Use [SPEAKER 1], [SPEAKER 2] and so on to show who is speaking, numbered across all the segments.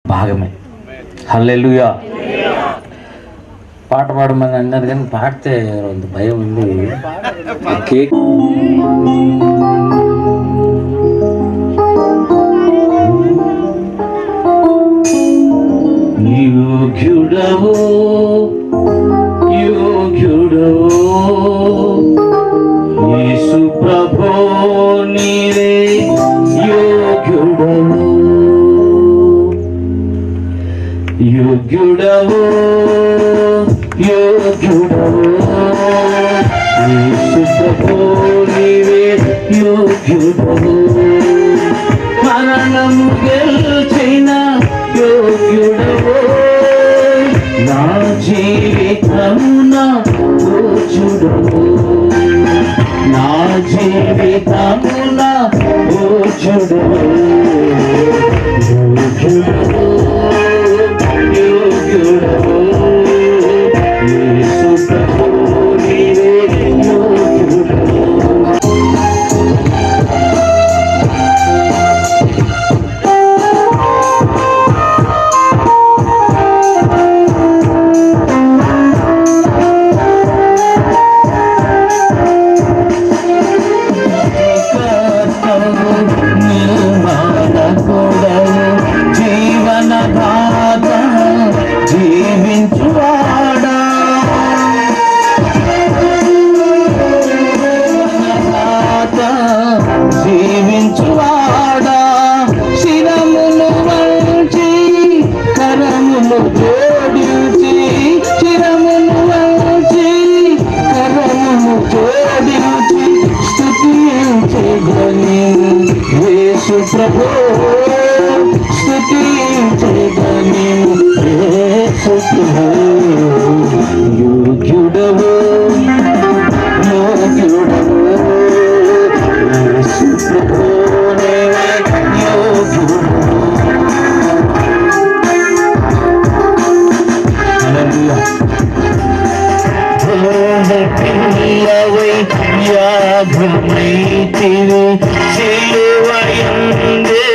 [SPEAKER 1] భాగమే. హల్లెలూయా. పాట పాడమని అన్నారు కానీ పాడితే అంత భయం ఉంది. కేక్ యోగ్యుడవో యోగ్యుడవో యేసు ప్రభో నీవే యోగ్యుడవో యోగ్యుడవో యోగ్యుడవో యేసు ప్రభో నీవే యోగ్యుడవో మరణము గెలిచిన యోగ్యుడవో నా జీవితమున పూజుడవో నా జీవితమున పూజుడవో యోగ్యుడవో యోగ్యుడవో యేసు ప్రభో నీవే యోగ్యుడవో. యేసు ప్రభో స్తుతించెదను యేసు ప్రభో యోగ్యుడవో యోగ్యుడవో యేసు ప్రభో నీవే యోగ్యుడవో. హల్లెలూయా. పిల్లవై యాగమైతివి సిలువయందే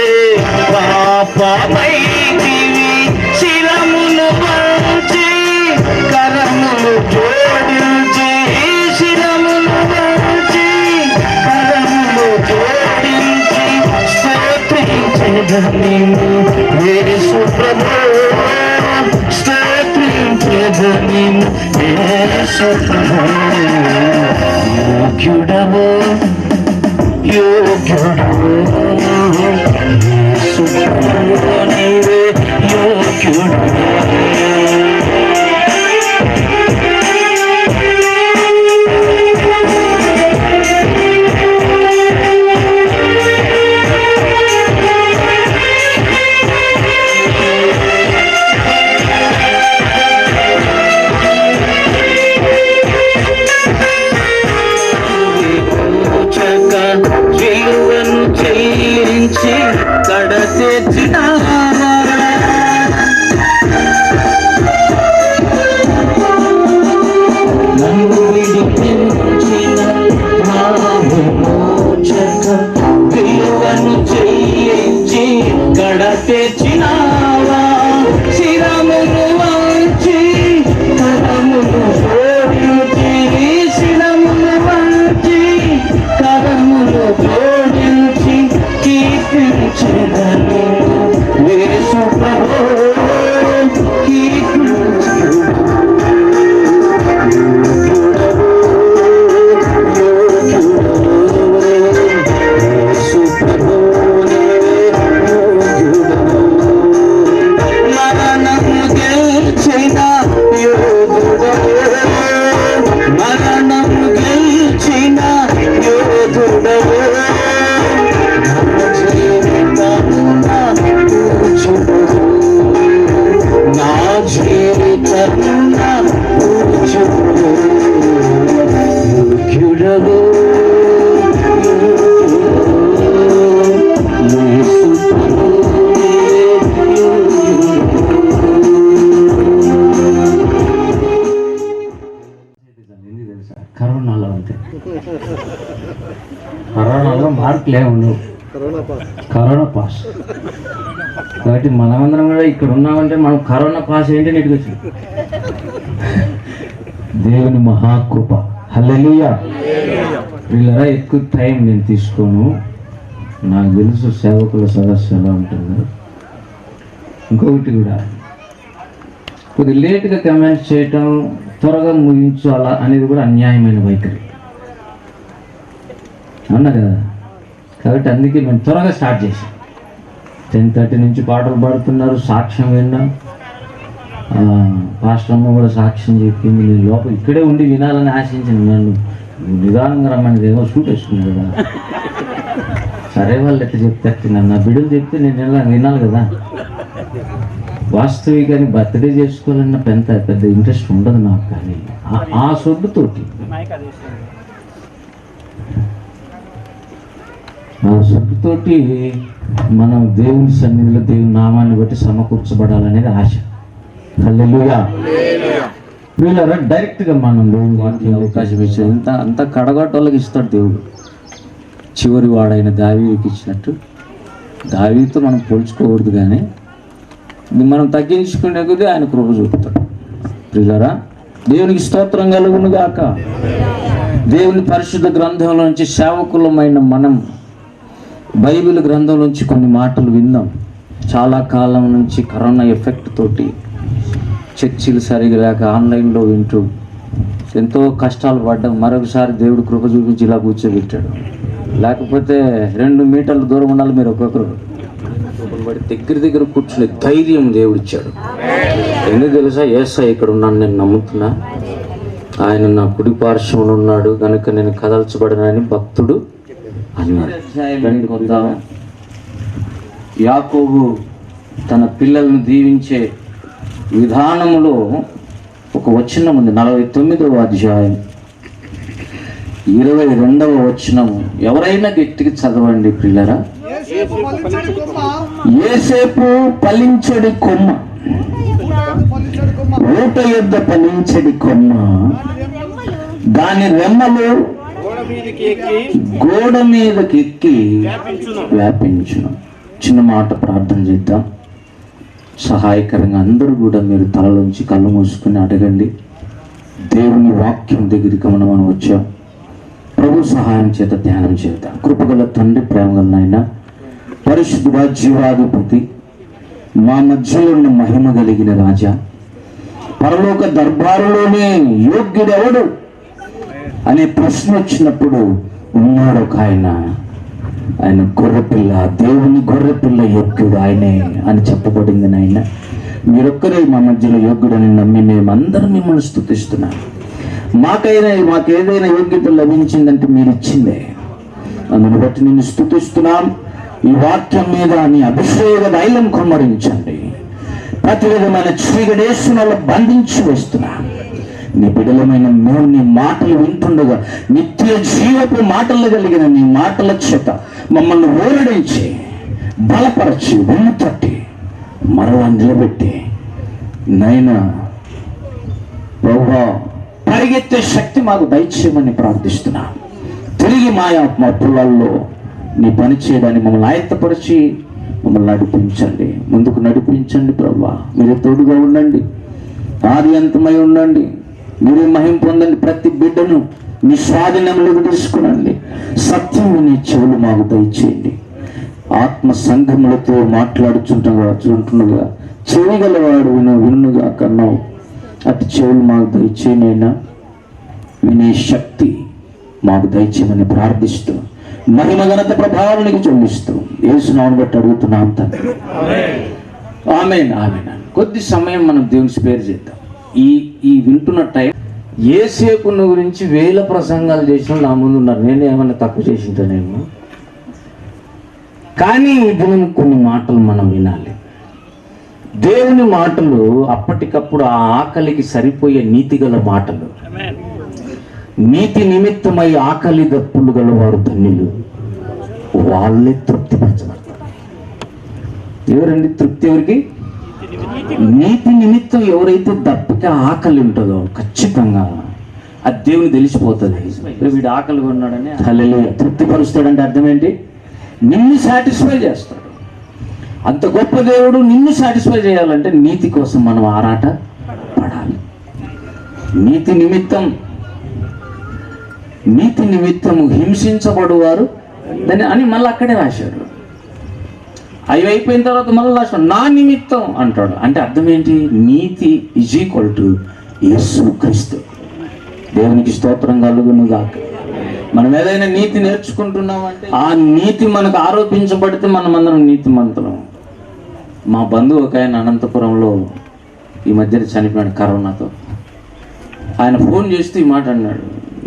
[SPEAKER 1] పాపమైతివి శిలమును వంచి కరములు జోడించి శిలమును వంచి కరములు జోడించి స్తోత్రించెదను యేసు ప్రభో స్తోత్రించెదను యేసు ప్రభో యోగ్యుడవో యోగ్యుడవో యేసు ప్రభో నీవే యోగ్యుడవో. విలువను చెల్లించి కడతెచ్చినావా నన్ను విడిపించిన విమోచక విలువను చెల్లించి కడతెచ్చినావా శిరమును వంచి కరమును జోడించి శిరమును వంచి కరములు జోడించి కీర్తించెదను యేసు ప్రభో కీర్తించెదను. యేసు ప్రభో నీవే యోగ్యుడవో మరణము గెలిచిన యోధుడవో మరణము గెలిచిన యోధుడవో నా జీవితమున పూజుడవో యోగ్యుడవో యేసు ప్రభో నీవే యోగ్యుడవో. కరోనాలో అంతే, కరోనాలో మార్కులు ఏముండవు, కరోనా పాస్. కాబట్టి మనమందరం కూడా ఇక్కడ ఉన్నామంటే మనం కరోనా పాస్ ఏంటి నీటికి వచ్చి దేవుని మహాకృప. హల్లెలూయా. వీళ్ళరా ఎక్కువ టైం నేను తీసుకోను, నాకు తెలుసు సేవకుల సదస్సు ఎలా ఉంటుందో. ఇంకొకటి కూడా కొద్దిగా లేట్గా కమెంట్స్ చేయటం, త్వరగా ముగించు అలా అనేది కూడా అన్యాయమైన వైఖరి అన్నా కదా. కాబట్టి అందుకే మేము త్వరగా స్టార్ట్ చేసాం. 10:30 నుంచి పాటలు పాడుతున్నారు, సాక్ష్యం విన్నాం. పాస్టర్ అమ్మ కూడా సాక్ష్యం చెప్పింది. నేను లోపల ఇక్కడే ఉండి వినాలని ఆశించింది. నన్ను నిదానంగా రమ్మని ఏమో షూట్ వేసుకున్నాను కదా. సరే వాళ్ళు ఎట్లా చెప్తే నా బిడ్డలు చెప్తే నేను వినాలి కదా. వాస్తవికాన్ని బర్త్డే చేసుకోవాలన్న పెద్ద ఇంట్రెస్ట్ ఉండదు నాకు. కానీ ఆ సొడ్డుతోటి మనం దేవుని సన్నిధిలో దేవుని నామాన్ని బట్టి సమకూర్చబడాలనేది ఆశ. హల్లెలూయా. వీళ్ళరా డైరెక్ట్గా మనం దేవుని వాక్యం అవకాశం ఇచ్చాడు. అంత కడగొట్టోళ్ళకి ఇస్తాడు దేవుడు. చివరి వాడైన దావీదుకి ఇచ్చినట్టు దావీదుతో మనం పోల్చుకోకూడదు, కానీ మనం తగ్గించుకునే కొద్దీ ఆయన కృప చూపుతాడు. వీళ్ళరా దేవునికి స్తోత్రం కలుగును గాక. దేవుని పరిశుద్ధ గ్రంథంలో నుంచి సేవకులమైన మనం బైబిల్ గ్రంథం నుంచి కొన్ని మాటలు విందాం. చాలా కాలం నుంచి కరోనా ఎఫెక్ట్ తోటి చర్చిలు సరిగా లేక ఆన్లైన్లో వింటూ ఎంతో కష్టాలు పడ్డాం. మరొకసారి దేవుడు కృప చూపించి ఇలా కూర్చోబెట్టాడు. లేకపోతే 2 మీటర్ల దూరం ఉండాలి మీరు ఒక్కొక్కరు. దగ్గర కూర్చునే ధైర్యం దేవుడు ఇచ్చాడు. ఎందుకు తెలుసా? యేసయ్య ఇక్కడ ఉన్నాను, నేను నమ్ముతున్నా, ఆయన నా కుడి పార్శ్వమున ఉన్నాడు కనుక నేను కదల్చబడనని భక్తుడు అన్నాడు. యాకోబు తన పిల్లలను దీవించే విధానములో ఒక వచనం ఉంది. 49వ అధ్యాయం 22వ వచనము. ఎవరైనా గట్టిగా చదవండి పిల్లరా. యేసేపు ఫలించడి కొమ్మ, ఊట యొద్ద ఫలించడి కొమ్మ, దాని రెమ్మలు గోడ మీదకి ఎక్కి వ్యాపించును. చిన్న మాట ప్రార్థన చేద్దాం. సహాయకరంగా అందరూ కూడా మీరు తలలోంచి కళ్ళు మూసుకుని అడగండి. దేవుని వాక్యం దగ్గరికి మనం వచ్చాం. ప్రభు సహాయం చేత ధ్యానం చేద్దాం. కృపగల తండ్రి, ప్రేమగల నాయన, పరిశుద్ధుడా, జీవాధిపతి, మా మధ్యలో ఉన్న మహిమ కలిగిన రాజా, పరలోక దర్బారులోనే యోగ్యుడెవడు అనే ప్రశ్న వచ్చినప్పుడు ఉన్నాడు ఒక ఆయన గొర్రెపిల్ల, దేవుని గొర్రెపిల్ల యోగ్యుడు ఆయనే అని చెప్పబడింది. నాయన మీరొక్కరే మా మధ్యలో యోగ్యుడని నమ్మి మేమందరం మిమ్మల్ని స్తుతిస్తున్నాం. మాకేదైనా యోగ్యత లభించిందంటే మీరు ఇచ్చిందే. అందుని బట్టి నేను స్తుతిస్తున్నాం. ఈ వాక్యం మీద నీ అభిషేక దైలం కుమ్మరించండి. ప్రతి విధమైన చీకటేసులలో బంధించి వేస్తున్నా. నీ బిడలమైన మేము నీ మాటలు వింటుండగా నిత్య జీవపు మాటలు కలిగిన నీ మాటల చేత మమ్మల్ని ఊరడించి బలపరచి వెన్ను తట్టి మరలా నిలబెట్టి నైనా ప్రభువా పరిగెత్తే శక్తి మాకు దయచేయమని ప్రార్థిస్తున్నా. తిరిగి మా పొలాల్లో నీ పని చేయడానికి మమ్మల్ని ఆయత్తపరిచి మమ్మల్ని నడిపించండి, ముందుకు నడిపించండి. ప్రభువా మీరే తోడుగా ఉండండి, ఆది అంతమై ఉండండి, మీరే మహిమ పొందండి. ప్రతి బిడ్డను మీ స్వాధీనంలోకి తీసుకునండి. సత్యం నీ చెవులు మాకు దయచేయండి. ఆత్మ సంఘములతో మాట్లాడుచుంటుండగా చెవిగలవాడు వినుగా కన్నావు. అటు చెవులు మాకు దయచేయనైనా వినే శక్తి మాకు దయచేయమని ప్రార్థిస్తూ మహిమ ఘనత ప్రభావానికి చెల్లిస్తూ యేసు నామమును బట్టి అడుగుతున్నాం తండ్రి. ఆమేన్, ఆమేన్. కొద్ది సమయం మనం దేవుని పేరు చేద్దాం. ఈ వింటున్న టైం యేసేపును గురించి 1000 ప్రసంగాలు చేసిన నా ముందు ఉన్నారు. నేను ఏమన్నా తక్కువ చేసింటానేమో, కానీ ఇది కొన్ని మాటలు మనం వినాలి. దేవుని మాటలు అప్పటికప్పుడు ఆ ఆకలికి సరిపోయే నీతి గల మాటలు. నీతి నిమిత్తమై ఆకలి దప్పులు గల వారు ధన్యులు, వాళ్ళే తృప్తిపరచబడతారు. ఎవరండి తృప్తి? ఎవరికి? నీతి నిమిత్తం ఎవరైతే దప్పిక ఆకలి ఉంటుందో ఖచ్చితంగా అది దేవుని తెలిసిపోతుంది. వీడు ఆకలిగా ఉన్నాడని హల్లెలూయా తృప్తిపరుస్తాడంటే అర్థం ఏంటి? నిన్ను సాటిస్ఫై చేస్తాడు. అంత గొప్ప దేవుడు నిన్ను సాటిస్ఫై చేయాలంటే నీతి కోసం మనం ఆరాట పడాలి. నీతి నిమిత్తము హింసించబడువారు దాన్ని అని మళ్ళీ అక్కడే రాశాడు. అవి అయిపోయిన తర్వాత మళ్ళీ రాశాడు నా నిమిత్తం అంటాడు. అంటే అర్థం ఏంటి? నీతి ఈజ్ ఈక్వల్ టు యేసు క్రీస్తు. దేవునికి స్తోత్రం కలుగును గాక. మనం ఏదైనా నీతి నేర్చుకుంటున్నామంటే ఆ నీతి మనకు ఆరోపించబడితే మనమందరం నీతిమంతులం. మా బంధువు ఒక ఆయన అనంతపురంలో ఈ మధ్యన చనిపోయాడు కరోనాతో. ఆయన ఫోన్ చేస్తూ ఈ మాట అన్నాడు,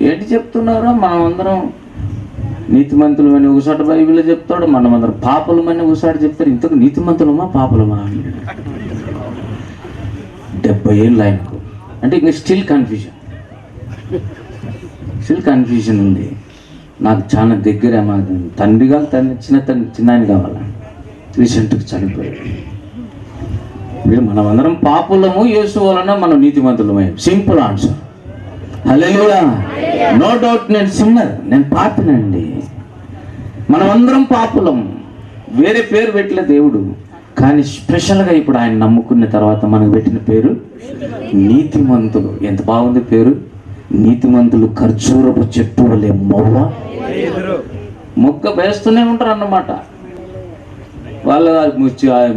[SPEAKER 1] ఏంటి చెప్తున్నారో మనం అందరం నీతిమంతులమని ఒకసారి బైబిల్లో చెప్తాడు, మనమందరం పాపలమని ఒకసారి చెప్తారు. ఇంతకు నీతిమంతులమా పాపలమా? 70 ఏళ్ళు ఆయనకు. అంటే ఇంకా స్టిల్ కన్ఫ్యూజన్ ఉంది. నాకు చాలా దగ్గర మా తండ్రి కాదు, చిన్న ఆయన కావాలా, రీసెంట్గా చనిపోయాడు. మనమందరం పాపులము, యేసు వలన మనం నీతిమంతులమే. Simple answer. హల్లెలూయా. నో డౌట్ నేను సిన్నర్, నేను పాపినండి. మనమందరం పాపులం. వేరే పేరు పెట్టలే దేవుడు, కానీ స్పెషల్గా ఇప్పుడు ఆయన నమ్ముకున్న తర్వాత మనకు పెట్టిన పేరు నీతిమంతులు. ఎంత బాగుంది పేరు. నీతిమంతులు ఖర్జూరపు చెట్టు వలె మొక్క వేస్తూనే ఉంటారు అన్నమాట. వాళ్ళు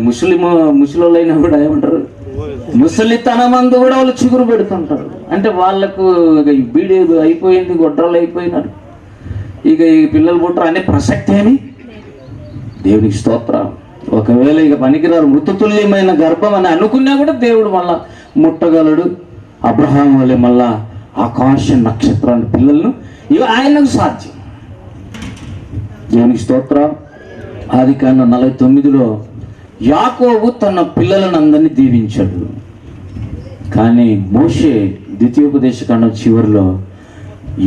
[SPEAKER 1] ముసలిమైనా కూడా ఏమంటారు, ముసలితనమందు కూడా వాళ్ళు చిగురు పెడుతుంటారు. అంటే వాళ్ళకు బీడి అయిపోయింది, గొడ్రాలు అయిపోయినారు, ఇక ఈ పిల్లలు పుట్టరు అనే ప్రసక్తి ఏమి. దేవునికి స్తోత్రం. ఒకవేళ ఇక పనికిరారు, మృతతుల్యమైన గర్భం అని అనుకున్నా కూడా దేవుడు మళ్ళా ముట్టగలడు. అబ్రహాం వల్లే మళ్ళా ఆకాశ నక్షత్రాన్ని పిల్లలను ఇవి ఆయనకు సాధ్యం. దేవునికి స్తోత్రం. ఆదికాండం 49లో యాకోబు తన పిల్లలను అందరినీ దీవించాడు. కానీ మోషే ద్వితీయోపదేశకాండం చివరిలో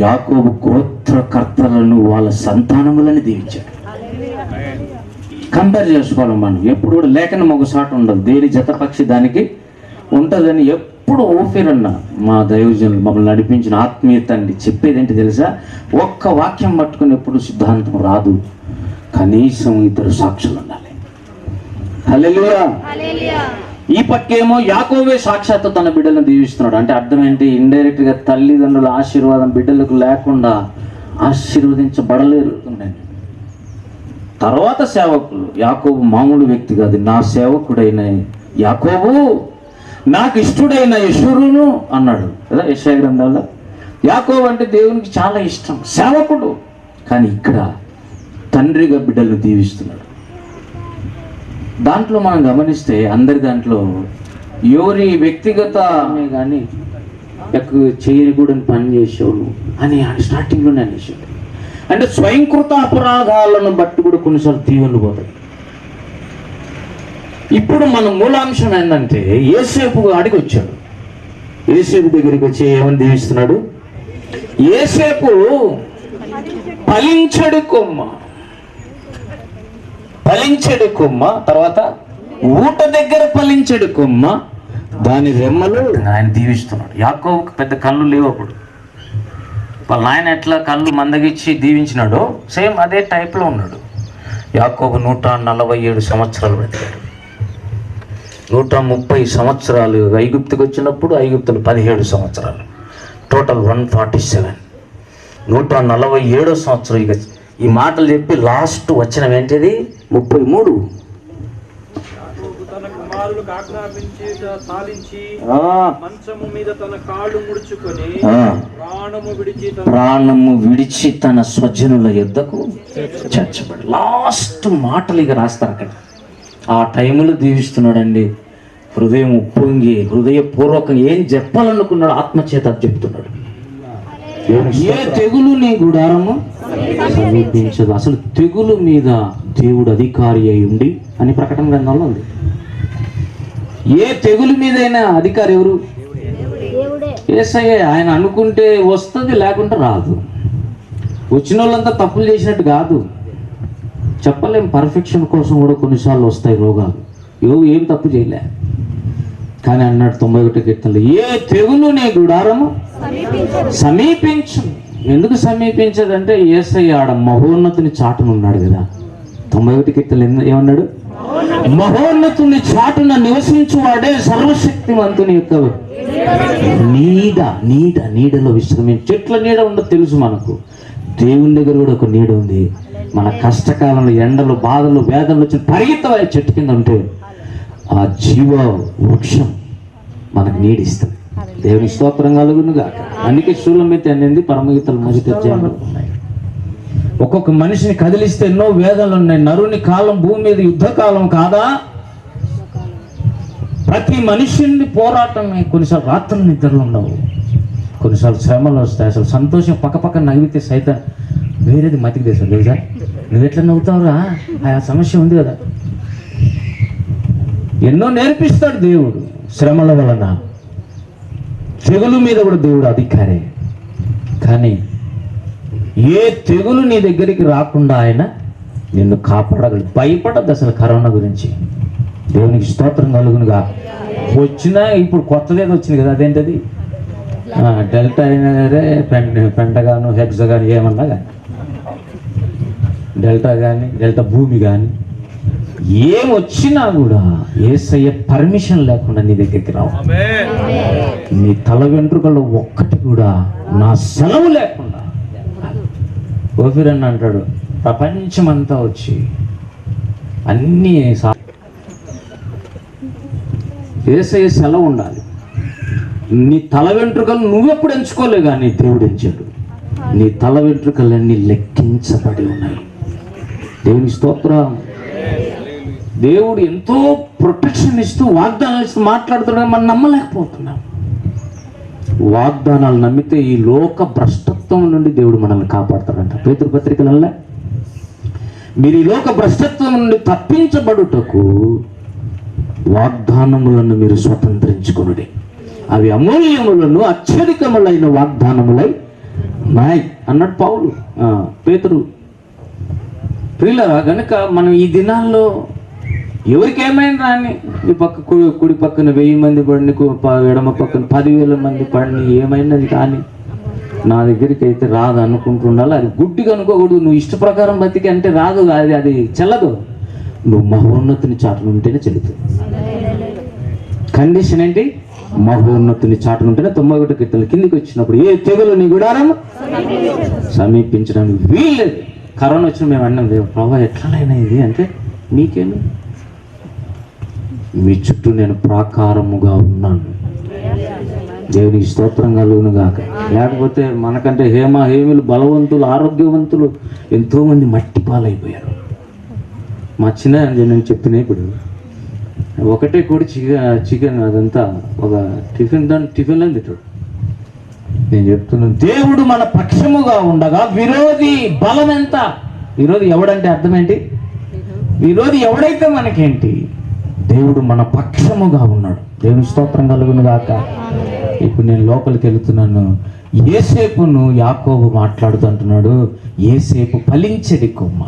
[SPEAKER 1] యాకోబు గోత్రకర్తలను వాళ్ళ సంతానములని దీవించాడు. కంపేర్ చేసుకోవాలి మనం. ఎప్పుడు కూడా లేఖనం ఒకసాట ఉండదు, దేని జతపక్షి దానికి ఉంటుందని ఎప్పుడు ఓఫిరన్న మా దైవజనులు మమ్మల్ని నడిపించిన ఆత్మీయ తండ్రి చెప్పేదేంటి తెలుసా? ఒక్క వాక్యం పట్టుకుని ఎప్పుడు సిద్ధాంతం రాదు, కనీసం 2 సాక్షులు ఉండాలి. హల్లెలూయా. ఈ పక్కేమో యాకోబే సాక్షాత్తు తన బిడ్డలను దీవిస్తున్నాడు. అంటే అర్థం ఏంటి? ఇండైరెక్ట్ గా తల్లిదండ్రుల ఆశీర్వాదం బిడ్డలకు లేకుండా ఆశీర్వదించబడలేరు. తర్వాత సేవకులు. యాకోబు మామూలు వ్యక్తి కాదు, నా సేవకుడైన యాకోబు, నాకు ఇష్టడైన యెషూరును అన్నాడు కదా యెషయా గ్రంథంలో. యాకోబు అంటే దేవునికి చాలా ఇష్టం, సేవకుడు. కానీ ఇక్కడ తండ్రిగా బిడ్డలను దీవిస్తున్నాడు. దాంట్లో మనం గమనిస్తే అందరి దాంట్లో ఎవరి వ్యక్తిగత కానీ చేయకూడని పని చేసేవాళ్ళు అని స్టార్టింగ్లోనే అనేసాడు. అంటే స్వయంకృత అపరాధాలను బట్టి కూడా కొన్నిసార్లు తీవ్రలు పోతాయి. ఇప్పుడు మన మూలాంశం ఏంటంటే యోసేపు అడిగి వచ్చాడు. యోసేపు దగ్గరికి వచ్చి ఏమని దీవిస్తున్నాడు? యోసేపు ఫలించడు కొమ్మ, తర్వాత ఊట దగ్గర ఫలించడు కొమ్మ, దాని రెమ్మలు ఆయన దీవిస్తున్నాడు. యాకోబుకి పెద్ద కళ్ళు లేవు అప్పుడు. వాళ్ళ ఆయన ఎట్లా కళ్ళు మందగిచ్చి దీవించినాడో సేమ్ అదే టైప్లో ఉన్నాడు. యాకోబు 147 సంవత్సరాలు బ్రతికాడు. 130 సంవత్సరాలు ఐగుప్తుకు వచ్చినప్పుడు, ఐగుప్తులు 17 సంవత్సరాలు, టోటల్ 147. 147వ సంవత్సరం ఇక ఈ మాటలు చెప్పి లాస్ట్ వచ్చిన ఏంటిది 33. ప్రాణము విడిచి తన స్వజనుల యుద్ధకు చచ్చబడి లాస్ట్ మాటలు ఇక రాస్తారు అక్కడ. ఆ టైంలో దీవిస్తున్నాడండి. హృదయం ఉప్పొంగి హృదయపూర్వకంగా ఏం చెప్పాలనుకున్నాడు ఆత్మచేత చెప్తున్నాడు. ఏ తెగులు నీ గుడారము సమీపించదు. అసలు తెగులు మీద దేవుడు అధికారి అయి ఉండి అని ప్రకటన గ్రంథంలో ఉంది. ఏ తెగులు మీదైనా అధికారి ఎవరు? యేసయ్య. ఆయన అనుకుంటే వస్తుంది, లేకుంటే రాదు. వచ్చిన వాళ్ళంతా తప్పులు చేసినట్టు కాదు, చెప్పలేం. పర్ఫెక్షన్ కోసం కూడా కొన్నిసార్లు వస్తాయి రోగాలు. ఏం తప్పు చేయలే, కానీ అన్నాడు 91 కీర్తనలో, ఏ తెగులు నీ గుడారము సమీపించు. ఎందుకు సమీపించదంటే యేసయ్య ఆడ మహోన్నతిని చాటునున్నాడు కదా. 91 కీర్తనలు ఏమన్నాడు? మహోన్నతుని చాటున నివసించువాడే సర్వశక్తివంతుని యొక్క నీడలో విశ్రమించి. చెట్ల నీడ ఉండదు తెలుసు మనకు, దేవుని దగ్గర కూడా ఒక నీడ ఉంది. మన కష్టకాలంలో ఎండలు బాధలు వేదనలు వచ్చి పరిగెత్తవే చెట్టు కింద ఉంటే ఆ జీవ వృక్షం మనకు నీడిస్తుంది. దేవుని స్తోత్రం కలుగును గాక. అందుకే షూలమితి అనేది పరమగీతలు మొదటి అధ్యాయంలో ఉన్నాయి. ఒక్కొక్క మనిషిని కదిలిస్తే ఎన్నో వేదనలు ఉన్నాయి. నరుని కాలం భూమి మీద యుద్ధకాలం కాదా? ప్రతి మనిషిని పోరాటమే. కొన్నిసార్లు రాత్రులు నిద్రలు ఉండవు, కొన్నిసార్లు శ్రమలు వస్తాయి. అసలు సంతోషం పక్క నవ్వితే సైతం వేరేది మతికి తెస్తారు. లేదా నువ్వు ఎట్లా నవ్వుతావురా, ఆ సమస్య ఉంది కదా. ఎన్నో నేర్పిస్తాడు దేవుడు. శ్రమల వలన తెగులు మీద కూడా దేవుడు అధికారే. కానీ ఏ తెగులు నీ దగ్గరికి రాకుండా ఆయన నిన్ను కాపాడగలడు. భయపడద్దు అసలు కరోనా గురించి. దేవునికి స్తోత్రం కలుగునుగా. వచ్చినా ఇప్పుడు కొత్తదేదో వచ్చింది కదా, అదేంటది డెల్టా అయినా సరే, పెంటగాను హెక్సగాను ఏమన్నా కానీ, డెల్టా కానీ డెల్టా భూమి కానీ ఏమొచ్చినా కూడా యేసయ్య పర్మిషన్ లేకుండా నీ దగ్గరికి రావు. నీ తల వెంట్రుకల్లో ఒక్కటి కూడా నా సెలవు లేకుండా. ఓఫిరన్ అంటాడు, ప్రపంచమంతా వచ్చి అన్నీ యేసయ్య సెలవు ఉండాలి. నీ తల వెంట్రుకలు నువ్వెప్పుడు ఎంచుకోలే కానీ దేవుడు ఎంచాడు. నీ తల వెంట్రుకలన్నీ లెక్కించబడి ఉన్నాయి. దేవుని స్తోత్రం. దేవుడు ఎంతో ప్రొటెక్షన్ ఇస్తూ వాగ్దానాలు ఇస్తూ మాట్లాడుతున్నాడు, మనం నమ్మలేకపోతున్నాం. వాగ్దానాలు నమ్మితే ఈ లోక భ్రష్టత్వం నుండి దేవుడు మనల్ని కాపాడతాడంట. పేతురు పత్రికలల్లా మీరు ఈ లోక భ్రష్టత్వం నుండి తప్పించబడుటకు వాగ్దానములను మీరు స్వతంత్రించుకొనుడి. అవి అమూల్యములను అత్యధికములైన వాగ్దానములై నాయ్ అన్నాడు పౌలు. పేతురు ప్రియులరా, గనుక మనం ఈ దినాల్లో ఎవరికేమైనా రాని, ఈ పక్క కుడి పక్కన 1000 మంది పడిని, ఎడమ పక్కన 10,000 మంది పడిని, ఏమైనది కానీ నా దగ్గరికి అయితే రాదు అనుకుంటుండాలి. అది గుడ్డిగా అనుకోకూడదు. నువ్వు ఇష్ట ప్రకారం బతికి అంటే రాదు, అది చెల్లదు. నువ్వు మహోన్నతుని చాటును ఉంటేనే చెల్లుతుంది. కండిషన్ ఏంటి? మహోన్నతుని చాటును ఉంటేనే. 91 కీర్తనలు కిందికి వచ్చినప్పుడు ఏ తెగులు నీ గుడారం సమీపించడానికి వీల్లేదు. కరోనా వచ్చిన మేము అన్నాం, ప్రభావ ఎట్లనైనా ఇది అంటే, మీకేమి, మీ చుట్టూ నేను ప్రాకారముగా ఉన్నాను. దేవునికి స్తోత్రం కలుగును గాక. లేకపోతే మనకంటే హేమీలు బలవంతులు ఆరోగ్యవంతులు ఎంతోమంది మట్టి పాలైపోయారు. మా చిన్న నేను చెప్తున్నా, ఇప్పుడు ఒకటే కూడా చికెన్ అదంతా ఒక టిఫిన్లో తింటాడు. నేను చెప్తున్నాను, దేవుడు మన పక్షముగా ఉండగా విరోధి బలం ఎంత? విరోధి ఎవడంటే అర్థం ఏంటి? విరోధి ఎవడైతే మనకేంటి? దేవుడు మన పక్షముగా ఉన్నాడు. దేవుని స్తోత్రం కలుగును గాక. ఇప్పుడు నేను లోపలికి వెళుతున్నాను. యేసేపును యాకోబు మాట్లాడుతుంటున్నాడు, యేసేపు ఫలించడి కొమ్మ.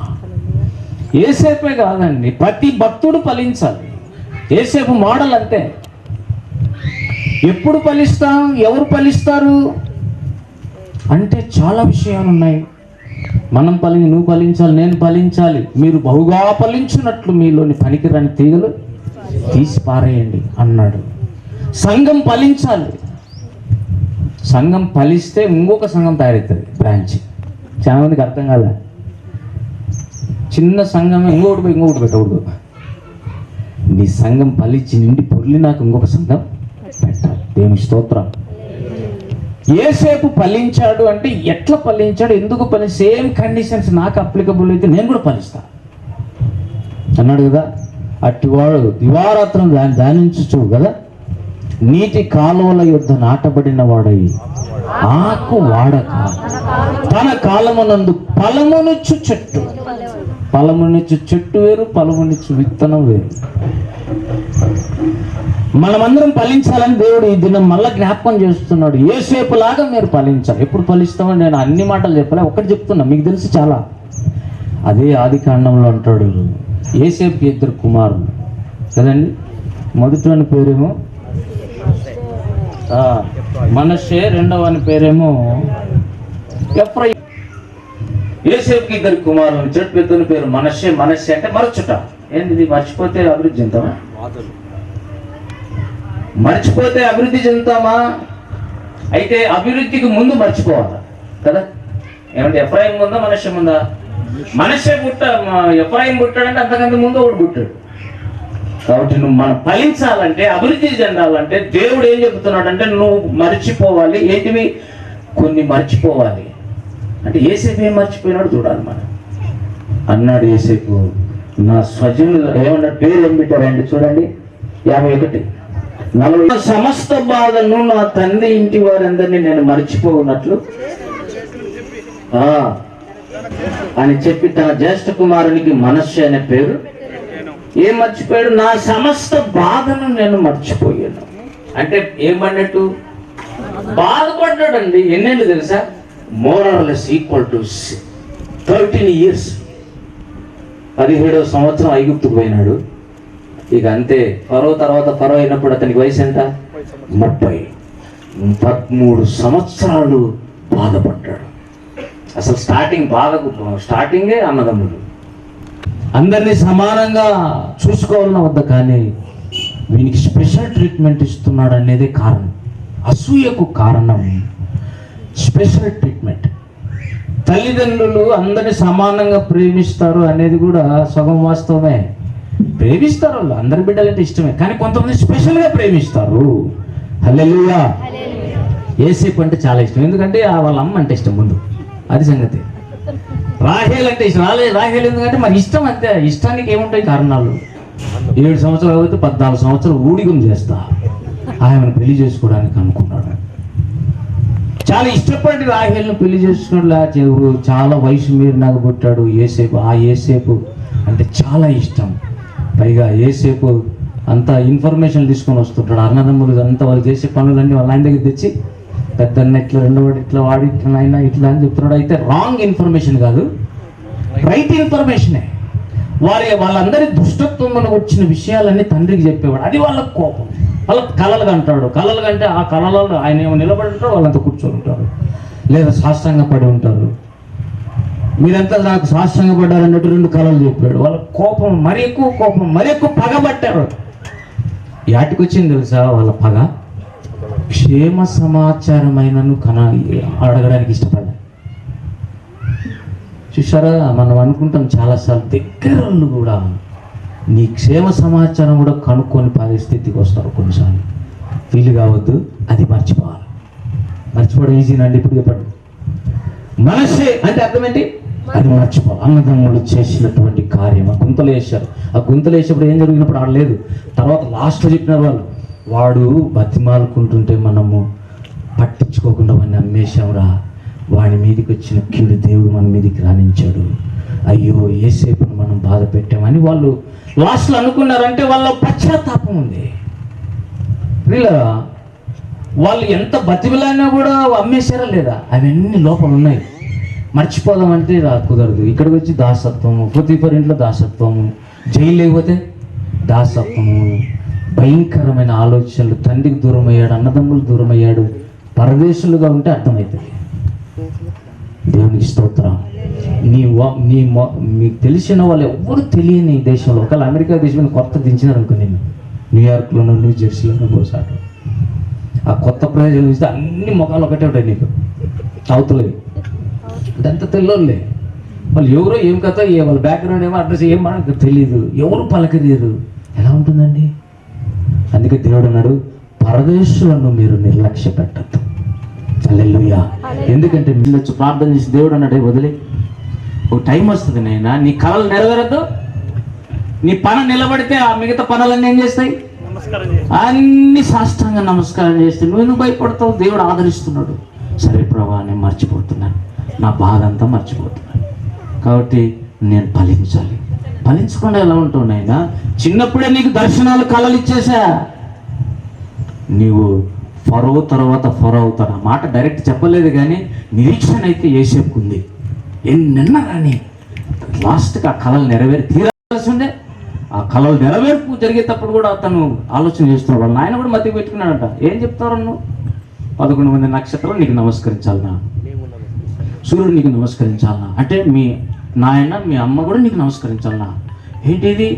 [SPEAKER 1] యేసేపే కాదండి, ప్రతి భక్తుడు ఫలించాలి. యేసేపు మోడల్ అంతే. ఎప్పుడు ఫలిస్తాం? ఎవరు ఫలిస్తారు అంటే చాలా విషయాలు ఉన్నాయి. నువ్వు ఫలించాలి, నేను ఫలించాలి. మీరు బహుగా ఫలించినట్లు మీలోని పనికిరాని తీగలు తీసి పారేయండి అన్నాడు. సంఘం ఫలించాలి. సంఘం ఫలిస్తే ఇంకొక సంఘం తయారవుతుంది, బ్రాంచ్. చాలా మందికి అర్థం కాలే. చిన్న సంఘం ఇంకొకటి పెట్టకూడదు. నీ సంఘం ఫలించి నిండి పొర్లి నాకు ఇంకొక సంఘం పెట్టాలి. దేవుని స్తోత్రం. యేసేపు ఫలించాడు అంటే ఎట్లా ఫలించాడు, ఎందుకు సేమ్ కండిషన్స్ నాకు అప్లికబుల్ అయితే నేను కూడా ఫలిస్తా అన్నాడు కదా. అట్టివాడు దివారాత్రం ధ్యానించు కదా, నీటి కాలువల యుద్ధ నాటబడిన వాడై ఆకు వాడక తన కాలమునందు ఫలమునిచ్చు చెట్టు. ఫలమునిచ్చు చెట్టు వేరు, ఫలమునిచ్చు విత్తనం వేరు. మనమందరం ఫలించాలని దేవుడు ఈ దినం మళ్ళీ జ్ఞాపకం చేస్తున్నాడు. యేసేపు లాగా మీరు ఫలించాలి. ఎప్పుడు ఫలిస్తామని నేను అన్ని మాటలు చెప్పలే, ఒకటి చెప్తున్నా, మీకు తెలిసి చాలా. అదే ఆది కాండంలో అంటాడు, యేసేపుకి 2 కుమారులు కదండి. మొదటివాని పేరేమో మనష్షే, రెండవని పేరేమో ఎఫ్రాయిము. యేసేపుకి 2 కుమారులు. చెట్టు పెద్దని పేరు మనష్షే. మనష్షే అంటే మరచుట. ఏంటిది? మర్చిపోతే అభివృద్ధి చెందుతామా? మర్చిపోతే అభివృద్ధి చెందుతామా? అయితే అభివృద్ధికి ముందు మర్చిపోవాలి కదా. ఏమంటే ఎఫ్రాయిం ఉందా, మనష్య ఉందా? మనష్య ఎఫ్రాయిం పుట్టాడంటే అంతకంటే ముందు ఒకడు పుట్టాడు. కాబట్టి నువ్వు మనం ఫలించాలంటే, అభివృద్ధి చెందాలంటే దేవుడు ఏం చెబుతున్నాడంటే నువ్వు మర్చిపోవాలి. ఏంటివి? కొన్ని మర్చిపోవాలి. అంటే యేసేపు ఏం మర్చిపోయినాడు చూడాలి మనం. అన్నాడు యేసేపు, నా స్వజనులు ఏమన్నాడు? పేరు ఏం పెట్టారండి చూడండి, 51:40. సమస్త బాధను నా తండ్రి ఇంటి వారందరినీ నేను మర్చిపోనట్లు అని చెప్పి తన జ్యేష్ఠ కుమారునికి మనష్య అనే పేరు ఏం మర్చిపోయాడు? నా సమస్త బాధను నేను మర్చిపోయాను. అంటే ఏమన్నట్టు? బాధపడ్డాడండి. ఎన్నేళ్ళు తెలుసా? మోరార్లెస్ ఈక్వల్ టు 13 years. 17వ సంవత్సరం ఐగుప్తుకు పోయినాడు. ఇక అంతే. ఫరో తర్వాత ఫరో అయినప్పుడు అతనికి వయసు ఎంత? 30. 13 సంవత్సరాలు బాధపడ్డాడు. అసలు స్టార్టింగే అన్నదమ్ముడు అందరినీ సమానంగా చూసుకోవాలన్న వద్ద, కానీ వీనికి స్పెషల్ ట్రీట్మెంట్ ఇస్తున్నాడు అనేది కారణం. అసూయకు కారణం స్పెషల్ ట్రీట్మెంట్. తల్లిదండ్రులు అందరినీ సమానంగా ప్రేమిస్తారు అనేది కూడా సగం వాస్తవమే. ప్రేమిస్తారు, వాళ్ళు అందరి బిడ్డలంటే ఇష్టమే, కానీ కొంతమంది స్పెషల్గా ప్రేమిస్తారు. హల్లెలూయా. యేసేపు అంటే చాలా ఇష్టం. ఎందుకంటే వాళ్ళ అమ్మ అంటే ఇష్టం ముందు, అది సంగతి. రాహేల్ అంటే ఇష్టం. రాహేల్ ఎందుకంటే మరి ఇష్టం, అంతే. ఇష్టానికి ఏముంటాయి కారణాలు? 7 సంవత్సరాలు అయితే 14 సంవత్సరాలు ఊడిగం చేస్తా ఆమెను పెళ్లి చేసుకోవడానికి అనుకున్నాడు. చాలా ఇష్టపడి రాహేల్ను పెళ్లి చేసుకున్నాడు. చాలా వయసు మీరు నాకు పుట్టాడు యేసేపు. ఆ యేసేపు అంటే చాలా ఇష్టం. పైగా యేసేపు అంతా ఇన్ఫర్మేషన్ తీసుకొని వస్తుంటాడు. అన్నదమ్ములు అంతా వాళ్ళు చేసే పనులన్నీ వాళ్ళ ఆయన దగ్గర తెచ్చి, పెద్దన్న ఇట్లా, రెండోవాడు ఇట్లా, వాడి ఇట్లా, ఆయన ఇట్లా అని చెప్తున్నాడు. అయితే రాంగ్ ఇన్ఫర్మేషన్ కాదు, రైట్ ఇన్ఫర్మేషనే. వాళ్ళందరి దుష్టత్వంలో వచ్చిన విషయాలన్నీ తండ్రికి చెప్పేవాడు. అది వాళ్ళకు కోపం. వాళ్ళకి కలలు కంటాడు. కలలు కంటే ఆ కళలలో ఆయన ఏమో నిలబడి ఉంటాడు, వాళ్ళంతా కూర్చొని ఉంటారు, లేదా సాష్టాంగ పడి ఉంటారు. మీరంతా నాకు సాష్టాంగ పడ్డారన్నట్టు 2 కళలు చెప్పాడు. వాళ్ళ కోపం మరి ఎక్కువ, కోపం మరి ఎక్కువ, పగబట్టారు. యాటికి వచ్చింది తెలుసా వాళ్ళ పగ? క్షేమ సమాచారమైనను అడగడానికి ఇష్టపడ్డా. చూసారా, మనం అనుకుంటాం చాలాసార్లు, దగ్గరలు కూడా నీ క్షేమ సమాచారం కూడా కనుక్కొని పరిస్థితికి వస్తారు కొన్నిసార్లు. ఫీల్ కావద్దు, అది మర్చిపోవాలి. మర్చిపోవడం ఈజీనండి. ఇప్పుడు చెప్పండి, మనసే అంటే అర్థం ఏంటి? అది మర్చిపోవాలి. అన్నదమ్ములు చేసినటువంటి కార్యం ఆ గుంతలు వేశారు. ఆ గుంతలు వేసేప్పుడు ఏం జరిగినప్పుడు ఆడలేదు. తర్వాత లాస్ట్లో చెప్పినారు వాళ్ళు, వాడు బతిమాలుకుంటుంటే మనము పట్టించుకోకుండా వాడిని అమ్మేశాంరా, వాడి మీదకి వచ్చిన కీడు దేవుడు మన మీదకి రాణించాడు, అయ్యో యేసేపును మనం బాధ పెట్టామని వాళ్ళు లాస్ట్లో అనుకున్నారంటే వాళ్ళ పశ్చాత్తాపం ఉంది. ఇలా వాళ్ళు ఎంత బతిమలైనా కూడా అమ్మేశారా లేదా, అవన్నీ లోపల ఉన్నాయి. మర్చిపోదామంటే కుదరదు. ఇక్కడికి వచ్చి దాసత్వము, పోతీఫర్ ఇంట్లో దాసత్వము, జైలు లేకపోతే దాసత్వము, భయంకరమైన ఆలోచనలు, తండ్రికి దూరం అయ్యాడు, అన్నదమ్ములు దూరం అయ్యాడు, పరదేశులుగా ఉంటే అర్థమవుతుంది. దేవునికి స్తోత్రం. మీకు తెలిసిన వాళ్ళు ఎవరు తెలియని దేశంలో, ఒకవేళ అమెరికా దేశంలో కొత్త దించినారు అనుకో, నేను న్యూయార్క్లోనో న్యూ జెర్సీలోనో పోసాడు, ఆ కొత్త ప్రదేశం చూస్తే అన్ని ముఖాలు ఒకటే ఉంటాయి నీకు, అవుతలేదు. అదంతా తెల్లోళ్ళే. వాళ్ళు ఎవరో ఏం కథ, వాళ్ళ బ్యాక్గ్రౌండ్ ఏమో, అడ్రస్ ఏం మనకు తెలియదు, ఎవరు పలకరియరు. ఎలా ఉంటుందండి? అందుకే దేవుడు అన్నాడు, పరదేశులను మీరు నిర్లక్ష్య పెట్టద్దు. హల్లెలూయా. ఎందుకంటే మీరు ప్రార్థన చేసి దేవుడు అన్నాడు, వదిలే, ఒక టైం వస్తుంది నాయనా, నీ కళలు నెరవేరద్దు, నీ పని నిలబడితే ఆ మిగతా పనులన్నీ ఏం చేస్తాయి? అన్ని సాష్టాంగ నమస్కారం చేస్తే నువ్వు భయపడతావు. దేవుడు ఆదరిస్తున్నాడు. సరే ప్రభా, నేను మర్చిపోతున్నాను, నా బాధ అంతా మర్చిపోతున్నాను, కాబట్టి నేను ఫలించాలి. ఫలించకుండా ఎలా ఉంటావు నాయనా? చిన్నప్పుడే నీకు దర్శనాలు, కళలు ఇచ్చేసా. నీవు ఫరో తర్వాత ఫరో అవుతాడు. ఆ మాట డైరెక్ట్ చెప్పలేదు, కానీ నిరీక్షణ అయితే యేసేపుకుంది. ఎన్నెన్నా కానీ లాస్ట్కి ఆ కళలు నెరవేరి తీరాల్సి ఉండే. ఆ కళలు నెరవేర్పు జరిగేటప్పుడు కూడా అతను ఆలోచన చేస్తున్నాడు. వాళ్ళ నాయన కూడా మధ్య పెట్టుకున్నాడట. ఏం చెప్తారు? నువ్వు 11 మంది నక్షత్రాలు నీకు నమస్కరించాలనా, సూర్యుడు నీకు నమస్కరించాలనా, అంటే మీ నాయన మీ అమ్మ కూడా నీకు నమస్కరించాలనా, ఏంటిది?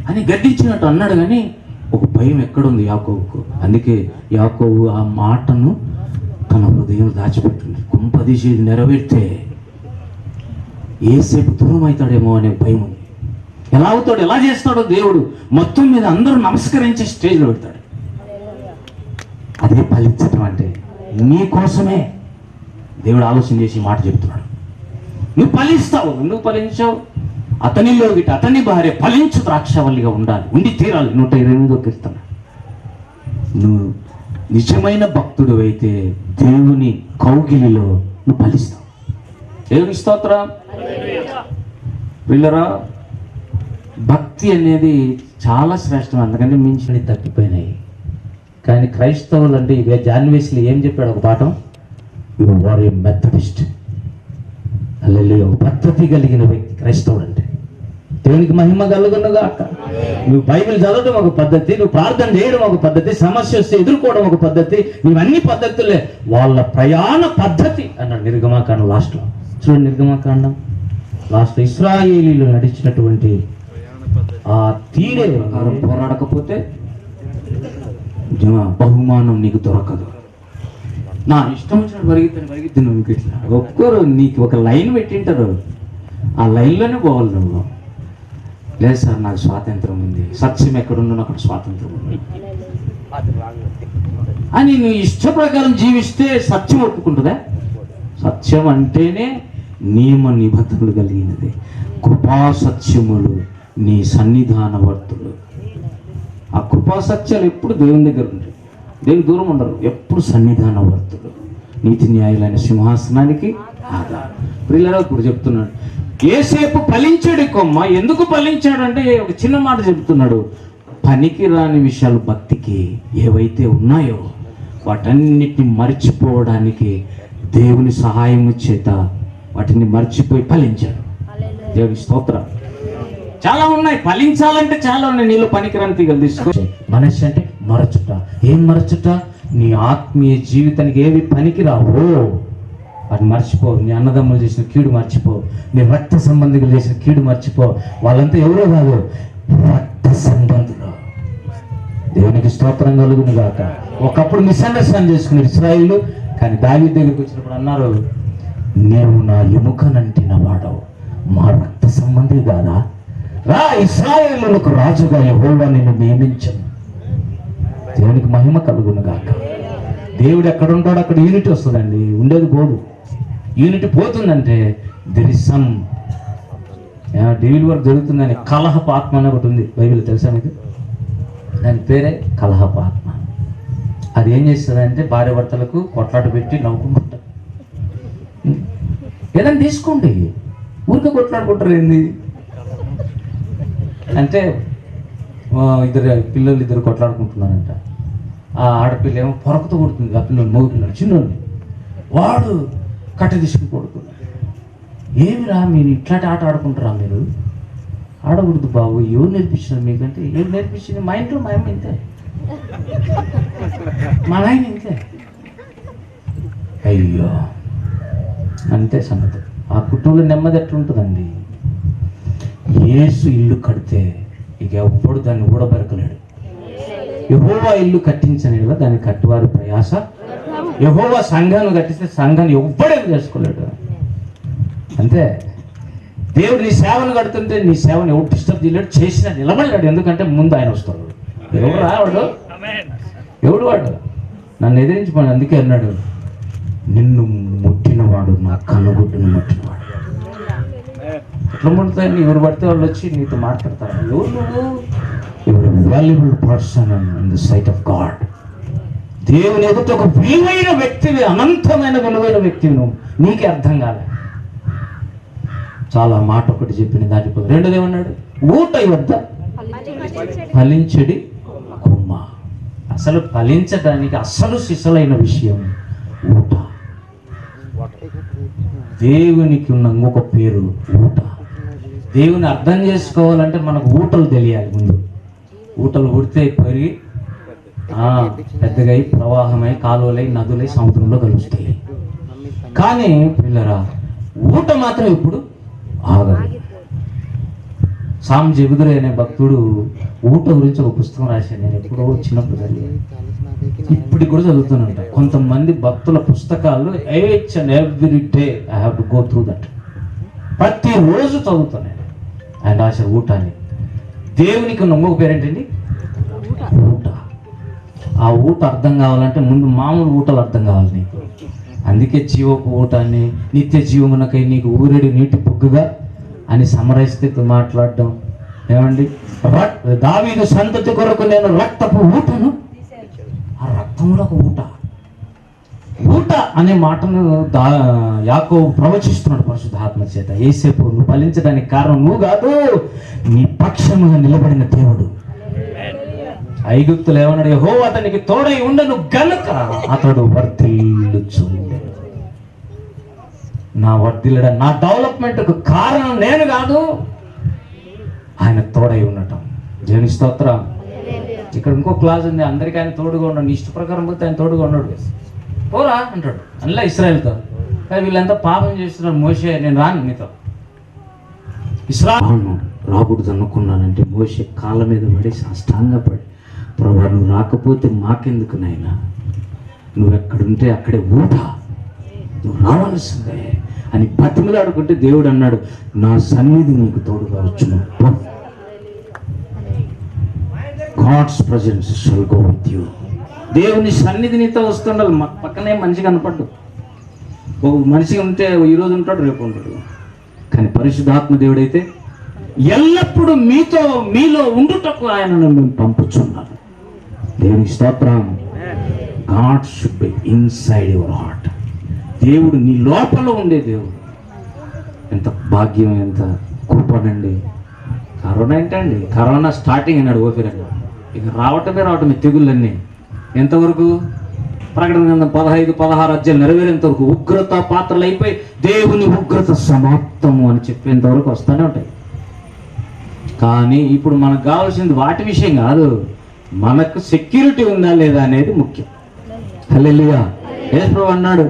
[SPEAKER 1] అని గద్దించినట్టు అన్నాడు. కానీ ఒక భయం ఎక్కడుంది యాకోబుకు. అందుకే యాకోబు ఆ మాటను తన హృదయం దాచిపెట్టింది. కుంపదీసి ఇది నెరవేర్తే ఏసేపు దూరం అవుతాడేమో అనే భయం ఉంది. ఎలా అవుతాడు, ఎలా చేస్తాడో దేవుడు మొత్తం మీద అందరూ నమస్కరించే స్టేజ్లో పెడతాడు. అదే ఫలించడం అంటే. నీ కోసమే దేవుడు ఆలోచన చేసి మాట చెప్తున్నాడు. నువ్వు ఫలిస్తావు. ఎందుకు ఫలించావు? అతనిలో గిట అతని భార్య ఫలించు ద్రాక్షవల్లిగా ఉండాలి, ఉండి తీరాలి. 128వ కీర్తన. నువ్వు నిజమైన భక్తుడు అయితే దేవుని కౌగిలిలో నువ్వు ఫలిస్తావు. దేవుని స్తోత్రం. పిల్లరా, భక్తి అనేది చాలా శ్రేష్టం. అందుకంటే మించి తప్పిపోయినాయి. కానీ క్రైస్తవులు అంటే ఇక జాన్ వెస్లీ ఏం చెప్పాడు ఒక పాఠం? You are a methodist. హల్లెలూయా. ఒక పద్ధతి కలిగిన వ్యక్తి క్రైస్తవుడు అంటే. దేవునికి మహిమ కలుగునుగాక. నువ్వు బైబిల్ చదవడం ఒక పద్ధతి, నువ్వు ప్రార్థన చేయడం ఒక పద్ధతి, సమస్య వస్తే ఎదుర్కోవడం ఒక పద్ధతి. నువ్వన్నీ పద్ధతులే. వాళ్ళ ప్రయాణ పద్ధతి అన్నాడు నిర్గమాకాండం లాస్ట్లో. చూడండి, నిర్గమాకాండం లాస్ట్ ఇశ్రాయేలీలు నడిచినటువంటి ఆ తీరే ప్రకారం పోరాడకపోతే బహుమానం నీకు దొరకదు. నా ఇష్టం వచ్చినట్టు పరిగెత్తి నువ్వు ఇట్లా ఒప్పుకోరు. నీకు ఒక లైన్ పెట్టింటారు, ఆ లైన్లోనే పోవాలి నువ్వు. లేదు సార్, నాకు స్వాతంత్రం ఉంది, సత్యం ఎక్కడుండో అక్కడ స్వాతంత్రం ఉంది అని నువ్వు ఇష్ట ప్రకారం జీవిస్తే సత్యం ఒప్పుకుంటుందా? సత్యం అంటేనే నియమ నిబంధనలు కలిగినది. కృపా సత్యములు నీ సన్నిధానవర్తులు. ఆ కృపా సత్యాలు ఎప్పుడు దేవుని దగ్గర ఉంటాయి, దేవుని దూరం ఉండరు. ఎప్పుడు సన్నిధానవర్తులు, నీతి న్యాయులైన సింహాసనానికి ఆధారం. ప్రియులారా, ఇప్పుడు చెప్తున్నాడు, ఏసేపు ఫలించాడు కొమ్మ. ఎందుకు ఫలించాడంటే ఒక చిన్న మాట చెప్తున్నాడు. పనికి రాని విషయాలు భక్తికి ఏవైతే ఉన్నాయో వాటన్నిటిని మర్చిపోవడానికి దేవుని సహాయం చేత వాటిని మర్చిపోయి ఫలించాడు. దేవుని స్తోత్రం. చాలా ఉన్నాయి, ఫలించాలంటే చాలా ఉన్నాయి. నీళ్ళు పనికిరాని తీగలు తీసుకో. మనస్సు అంటే మరచుట. ఏం మరచుట? నీ ఆత్మీయ జీవితానికి ఏవి పనికి రావు వాటిని మర్చిపో. నీ అన్నదమ్ములు చేసిన కీడు మర్చిపో. నీ రక్త సంబంధికులు చేసిన కీడు మర్చిపో. వాళ్ళంతా ఎవరో కాదు, రక్త సంబంధులు. దేవునికి స్తోత్రం కలుగును గాక. ఒకప్పుడు మిస్అండర్స్టాండ్ చేసుకున్నారు ఇశ్రాయేలు. కానీ దావీదు దగ్గరికి వచ్చినప్పుడు అన్నారు, నీవు నా ఎముకనంటిన వాడవు, మా రక్త సంబంధి కాదా? రా, ఇశ్రాయేలులకు రాజుగా యెహోవా నిన్ను నియమించను. దేవునికి మహిమ కలుగును గాక. దేవుడు ఎక్కడ ఉంటాడో అక్కడ యూనిటీ వస్తుందండి, ఉండేది పోదు. యూనిటీ పోతుందంటే there is some devil work జరుగుతుందని. కలహపు ఆత్మ అని ఒకటి ఉంది బైబిల్, తెలుసా మీకు? దాని పేరే కలహపు ఆత్మ. అది ఏం చేస్తుందంటే భార్య భర్తలకు కొట్లాట పెట్టి నవ్వుకుంటారు. ఏదైనా తీసుకోండి, ఊరికే కొట్లాడుకుంటారు. ఏంది అంటే పిల్లలు కొట్లాడుకుంటున్నారంట. ఆ ఆడపిల్ల ఏమో పొరకతో కొడుతుంది ఆ పిల్లలు, మగపిల్లలు చిన్నోడిని. వాడు కట్ట తీసుకుని కొడుతున్నాడు. ఏమిరా మీరు ఇట్లాంటి ఆట ఆడుకుంటారా? మీరు ఆడకూడదు బాబు. ఎవరు నేర్పించినారు మీకంటే? ఏం నేర్పించింది? మా ఇంట్లో మా అమ్మ ఇంతే, మా నాయన ఇంతే. అయ్యో, అంతే సంగతి. ఆ కుటుంబంలో నెమ్మది ఎట్లుంటుందండి? యేసు ఇల్లు కడితే ఇక ఎవ్వడు దాన్ని ఊడబెరకలేడు. యెహోవా ఇల్లు కట్టించని దాన్ని కట్టువారి ప్రయాస. యెహోవా సంఘాన్ని కట్టిస్తే సంఘాన్ని ఎవ్వడేం చేసుకోలేడు. అంతే. దేవుడు నీ సేవను కడుతుంటే నీ సేవను ఎవరు డిస్టర్బ్ చేయలేడు, చేసినా నిలబడలేడు. ఎందుకంటే ముందు ఆయన వస్తాడు. ఎవడు రావాడు? ఎవడు వాడు? నన్ను ఎదిరించిపోయి. అందుకే అన్నాడు, నిన్ను ముట్టినవాడు నా కనుగుడ్డును ముట్టినవాడు. ఎట్లా ముడతాయని ఎవరు పడితే వాళ్ళు వచ్చి నీతో మాట్లాడతారు. ఎవరు నువ్వు? ఎవరు valuable person in the sight of God. దేవుని ఎదుట ఒక విలువైన వ్యక్తివి, అనంతమైన విలువైన వ్యక్తివి నువ్వు. నీకే అర్థం కాలే. చాలా మాట ఒకటి చెప్పిన దాటిపోయి. రెండోది ఏమన్నాడు? ఊట వద్ద ఫలించడి కొమ్మ. అసలు ఫలించడానికి అసలు సిసలైన విషయం ఊట. దేవునికి ఉన్న ఇంకొక పేరు ఊట. దేవుని అర్థం చేసుకోవాలంటే మనకు ఊటలు తెలియాలి ముందు. ఊటలు ఊడితే పెరిగి పెద్దగా ప్రవాహమై కాలువలై నదులై సముద్రంలో కలుస్తాయి. కానీ పిల్లరా, ఊట మాత్రం ఇప్పుడు ఆగదు.
[SPEAKER 2] సామ్ జెబుదురే అనే భక్తుడు ఊట గురించి ఒక పుస్తకం రాశాను. నేను ఎప్పుడో చిన్నప్పుడు చదివాను, ఇప్పుడు కూడా చదువుతానంట. కొంతమంది భక్తుల పుస్తకాలు each and every day I have to go through that. ప్రతిరోజు చదువుతాను నేను. ఆయన రాశారు ఊట అని. దేవునికి ఇంకొక పేరేంటండి? ఊట. ఆ ఊట అర్థం కావాలంటే ముందు మామూలు ఊటలు అర్థం కావాలి నీకు. అందుకే జీవపు ఊట అని, నిత్య జీవమునకై నీకు ఊరేడు నీటి పొగ్గుగా అని సమరైస్తే మాట్లాడడం. ఏమండి, దావీదు సంతతి కొరకు నేను రక్తపు ఊటను, ఆ రక్తం కూడా ఒక ఊట. ఊట అనే మాటను యాకోబు ప్రవచిస్తున్నాడు పరిశుద్ధాత్మ చేత. యేసేపు నువ్వు ఫలించడానికి కారణం నువ్వు కాదు, నీ పక్షముగా నిలబడిన దేవుడు. ఐగుప్తులు ఏమన్నాడు? యెహోవా అతనికి తోడై ఉండను గనుక అతడు వర్ధిల్లుచుండెను. నా వర్ధిల్లడ, నా డెవలప్మెంట్కు కారణం నేను కాదు, ఆయన తోడై ఉండటం. దేవుని స్తోత్రం. ఇక్కడ ఇంకో క్లాస్ ఉంది, అందరికీ ఆయన తోడుగా ఉన్నాడు. నీ ఇష్ట ప్రకారం పోతే ఆయన తోడుగా ఉన్నాడు. పోరా అంటాడు అందులో ఇశ్రాయేలుతో. కానీ వీళ్ళంతా పాపం చేస్తున్నారు. మోషే నేను రాను మీతో. ఇశ్రాయేలు రాకూడదు అనుకున్నానంటే మోషే కాళ్ళ మీద పడి సాష్టాంగపడి, ప్రభా నువ్వు రాకపోతే మాకెందుకు నాయనా, నువ్వు ఎక్కడుంటే అక్కడే ఊట, నువ్వు రావాల్సిందే అని బతిమలాడుకుంటే దేవుడు అన్నాడు, నా సన్నిధి నీకు తోడుగా వచ్చును. God's presence shall go with you. దేవుని సన్నిధి నీతో వస్తుండాలి. పక్కనే మనిషి కనపడ్డు. ఒక మనిషి ఉంటే ఈరోజు ఉంటాడు, రేపు ఉంటాడు. కానీ పరిశుద్ధాత్మ దేవుడైతే ఎల్లప్పుడూ మీలో ఉండుటకు ఆయనను మేము పంపుచున్నాను. దేవుని స్తోత్రం. God should be inside your heart. దేవుడు నీ లోపల ఉండే దేవుడు. ఎంత భాగ్యం, ఎంత కృపనండి. కరోనా ఏంటండి, కరోనా స్టార్టింగ్ అన్నాడు ఓపిరండి. ఇక రావటమే తెగుళ్ళన్నీ. ఎంతవరకు? ప్రకటన గ్రంథం 15-16 అధ్యాయాలు నెరవేరేంత వరకు ఉగ్రత పాత్రలు అయిపోయి దేవుని ఉగ్రత సమాప్తము అని చెప్పేంత వరకు వస్తూనే ఉంటాయి. కానీ ఇప్పుడు మనకు కావాల్సింది వాటి విషయం కాదు, మనకు సెక్యూరిటీ ఉందా లేదా అనేది ముఖ్యం. హల్లెలూయా. యేసు ప్రభువు అన్నాడు,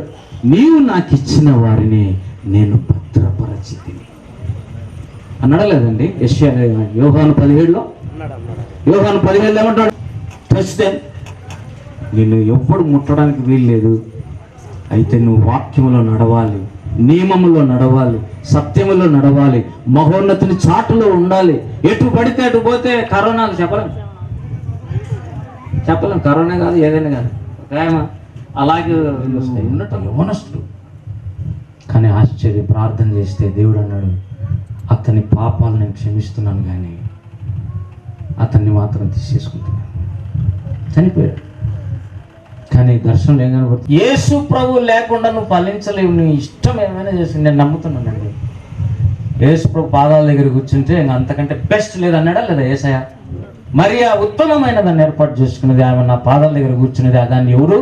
[SPEAKER 2] నీవు నాకు ఇచ్చిన వారిని నేను భద్రపరచితిని అన్నాడా లేదండి? యోహాను 17లో ఏమంటాడు? ప్రస్తుతం నిన్ను ఎవ్వడు ముట్టడానికి వీల్లేదు, అయితే నువ్వు వాక్యములో నడవాలి, నియమములో నడవాలి, సత్యములో నడవాలి, మహోన్నతుని చాటులో ఉండాలి. ఎటు పడితే అటు పోతే కరోనాకు చెప్పలేం. కరోనా కాదు, ఏదైనా కాదు, ప్రేమ అలాగే ఉండటం యవనస్తుడు. కానీ ఆశ్చర్య ప్రార్థన చేస్తే దేవుడు అన్నాడు, అతని పాపాలు నేను క్షమిస్తున్నాను, కానీ అతన్ని మాత్రం తీసేసుకుంటున్నాను. చనిపోయాడు. కానీ దర్శనం ఏం కనబడుతుంది? యేసు ప్రభు లేకుండా నువ్వు ఫలించలేవు. నీ ఇష్టం ఏమైనా చేసి నేను నమ్ముతున్నానండి. యేసు ప్రభు పాదాల దగ్గర కూర్చుంటే ఇంకా అంతకంటే బెస్ట్ లేదన్నాడా లేదా యేసయ్య? మరి ఆ ఉత్తమమైన దాన్ని ఏర్పాటు చేసుకున్నది ఆమె నా పాదాల దగ్గర కూర్చున్నది. ఆ దాన్ని ఎవరు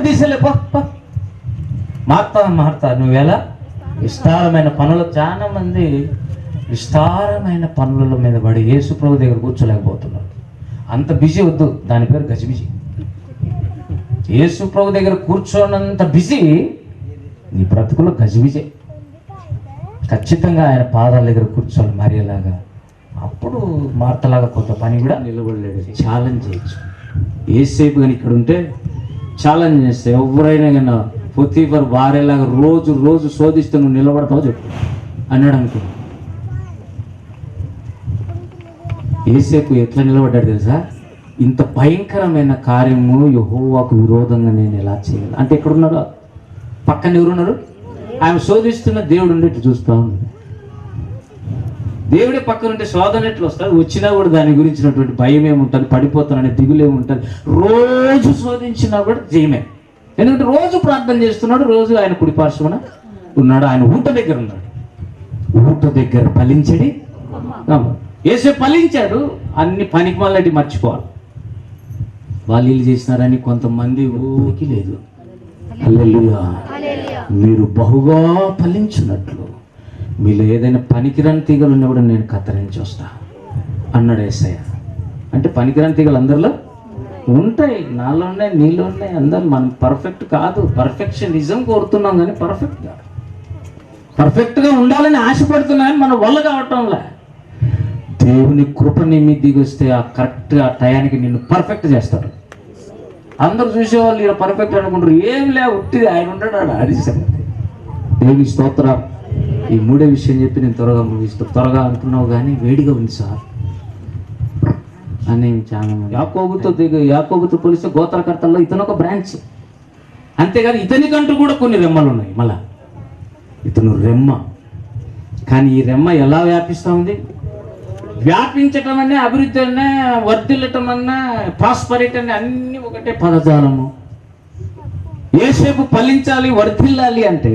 [SPEAKER 2] తీసలే. మార్తా నువ్వెలా విస్తారమైన పనులు, చాలా మంది విస్తారమైన పనుల మీద పడి యేసు ప్రభు దగ్గర కూర్చోలేకపోతున్నారు. అంత బిజీ వద్దు, దాని పేరు గజిబిజి. యేసు ప్రభు దగ్గర కూర్చోనంత బిజీ నీ బ్రతుకులో గజిబిజే. ఖచ్చితంగా ఆయన పాదాల దగ్గర కూర్చోవాలి మరియలాగా. అప్పుడు మార్తలాగా కొంత పని కూడా నిలబడలేడు. ఛాలెంజ్ చేయొచ్చు. ఏసేపు కానీ ఇక్కడ ఉంటే ఛాలెంజ్ చేస్తే ఎవరైనా కన్నా పొతీఫర్ భార్యలాగా రోజు శోధిస్తే నువ్వు నిలబడతావు చెప్పు అన్నాడు అనుకో. ఏసేపు ఎట్లా నిలబడ్డాడు తెలుసా? ఇంత భయంకరమైన కార్యము యెహోవాకు విరోధంగా నేను ఎలా చేయాలి అంటే, ఎక్కడున్నాడు? పక్కన ఎవరున్నారు? ఆయన శోధిస్తున్న దేవుడు ఉండి ఇట్లా చూస్తా ఉన్నాడు. దేవుడే పక్కన ఉంటే శోధన ఎట్లా వస్తుంది? వచ్చినా కూడా దాని గురించినటువంటి భయం ఏముంటుంది, పడిపోతాననే దిగులు ఏముంటుంది. రోజు శోధించినా కూడా జయమే. ఎందుకంటే రోజు ప్రార్థన చేస్తున్నాడు, రోజు ఆయన కుడి పార్శ్వన ఉన్నాడు, ఆయన ఊట దగ్గర ఉన్నాడు. ఊట దగ్గర ఫలించడి ఏసే ఫలించాడు. అన్ని పనికి మళ్ళీ మర్చిపోవాలి. వాళ్ళు వీళ్ళు చేసినారని కొంతమంది ఊరికి లేదు. హల్లెలూయా. మీరు బహుగా ఫలించినట్లు మీలో ఏదైనా పనికిరాని తీగలు ఉన్నా కూడా నేను కత్తిరించి వస్తా అన్నాడు యేసయ్య. అంటే పనికిరాని తీగలు అందరిలో ఉంటాయి, నాలో ఉన్నాయి, నీలో ఉన్నాయి. అందరు మనం పర్ఫెక్ట్ కాదు, పర్ఫెక్షన్ నిజం కోరుతున్నాం కానీ పర్ఫెక్ట్గా ఉండాలని ఆశపడుతున్నాం, మన వల్ల కావటంలే. దేవుని కృప నీ మీద దిగొస్తే ఆ కరెక్ట్ ఆ టయానికి నిన్ను పర్ఫెక్ట్ చేస్తాడు. అందరూ చూసేవాళ్ళు ఇలా పర్ఫెక్ట్ అనుకుంటారు, ఏం లే ఉట్టిది ఆయన ఉంటాడు అది సంగతి. దేవుని స్తోత్రం. ఈ మూడే విషయం చెప్పి నేను త్వరగా ముగిస్తూ, త్వరగా అంటున్నావు కానీ వేడిగా ఉంది సార్ అని చాలా యాకోబుతో పోలిస్తే గోత్రకర్తల్లో ఇతను ఒక బ్రాంచ్. అంతేగాని ఇతనికంటూ కూడా కొన్ని రెమ్మలు ఉన్నాయి. మళ్ళా ఇతను రెమ్మ, కానీ ఈ రెమ్మ ఎలా వ్యాపిస్తూ ఉంది? వ్యాపించటం అనే, అభివృద్ధి అనే, వర్ధిల్లటం అన్నా, ప్రాస్పరిటీ అనే అన్ని ఒకటే పదజాలము. ఏసేపు ఫలించాలి, వర్ధిల్లాలి అంటే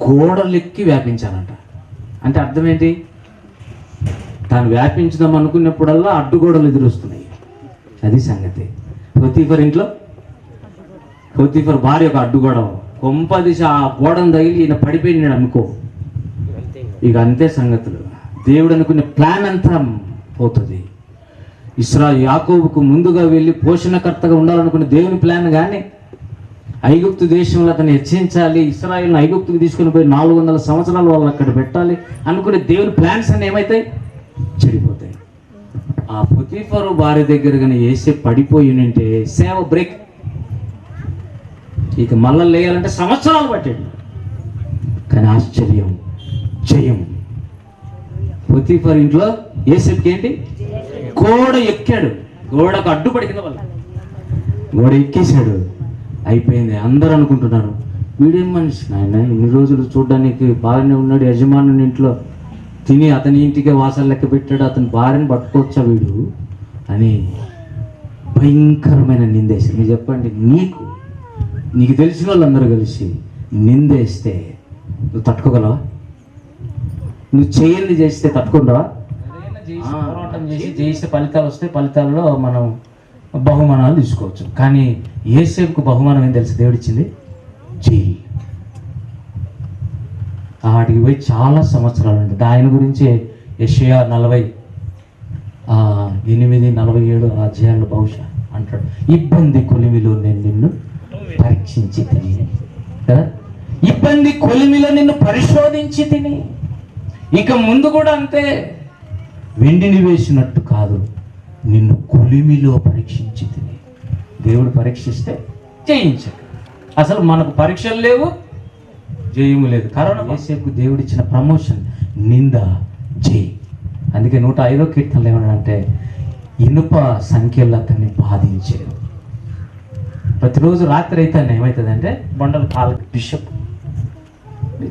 [SPEAKER 2] గోడలెక్కి వ్యాపించాలంట. అంటే అర్థం ఏంటి? తాను వ్యాపించుదాం అనుకున్నప్పుడల్లా అడ్డుగోడలు ఎదురొస్తున్నాయి. అది సంగతి. పోతీఫర్ భార్య ఒక అడ్డుగోడ, కొంపదిశ ఆ గోడను తగిలి ఈయన పడిపోయినాడు అనుకో, ఇక అంతే సంగతులు. దేవుడు అనుకునే ప్లాన్ అంతా పోతుంది. యాకోబుకు ముందుగా వెళ్ళి పోషణకర్తగా ఉండాలనుకునే దేవుని ప్లాన్ కానీ ఐగుప్తు దేశంలో అతను హెచ్చించాలి, ఇశ్రాయేల్ని ఐగుప్తుకు తీసుకుని పోయి 400 సంవత్సరాలు వాళ్ళు అక్కడ పెట్టాలి అనుకునే దేవుని ప్లాన్స్ అన్నీ ఏమవుతాయి? చెడిపోతాయి. ఆ పొతీఫరు భార్య దగ్గర కానీ వేసే పడిపోయి ఉంటే సేవ బ్రేక్. ఇక మళ్ళీ లేయాలంటే సంవత్సరాలు పట్టాడు. కానీ ఆశ్చర్యం, జయం. పొతీఫర్ ఇంట్లో యోసేపుకి ఏంటి? గోడ ఎక్కాడు. గోడకు అడ్డుపడి కింద వాళ్ళు గోడ ఎక్కేశాడు. అయిపోయింది. అందరూ అనుకుంటున్నారు వీడేం మనిషి నాయన, ఇన్ని రోజులు చూడడానికి బాగానే ఉన్నాడు, యజమానుని ఇంట్లో తిని అతని ఇంటికే వాసాలు లెక్క పెట్టాడు, అతని భార్యను పట్టుకోవచ్చా వీడు అని భయంకరమైన నిందేసి. మీరు చెప్పండి, నీకు తెలిసిన వాళ్ళందరూ కలిసి నిందేస్తే నువ్వు తట్టుకోగలవా? నువ్వు చేయండి చేస్తే తట్టుకుంటావా? పోరాటం చేసి జయిస్తే ఫలితాలు వస్తే ఫలితాల్లో మనం బహుమానాలు తీసుకోవచ్చు. కానీ యోసేపుకు బహుమానం ఏం తెలుసు? దేవుడిచ్చింది జైలు. ఆడికి పోయి చాలా సంవత్సరాలు ఉంటుంది. ఆయన గురించి యెషయా 48-47 అధ్యాయంలో బహుశా అంటాడు, ఇబ్బంది కొలిమిలో నేను నిన్ను పరీక్షించి తిని కదా, ఇబ్బంది కొలిమిలో నిన్ను పరిశోధించి తిని. ఇక ముందు కూడా అంతే, వెండిని వేసినట్టు కాదు, నిన్ను కొలిమిలో పరీక్షించి తిని. దేవుడు పరీక్షిస్తే జయించాడు. అసలు మనకు పరీక్షలు లేవు, జయము లేదు. కరోనా యోసేపుకు దేవుడిచ్చిన ప్రమోషన్, నింద జై. అందుకే 105వ కీర్తనలు ఏమన్నాడంటే, ఇనుప సంఖ్యలు అతన్ని బాధించాడు. ప్రతిరోజు రాత్రి అయితే ఏమవుతుందంటే బండలు కాలు. బిషప్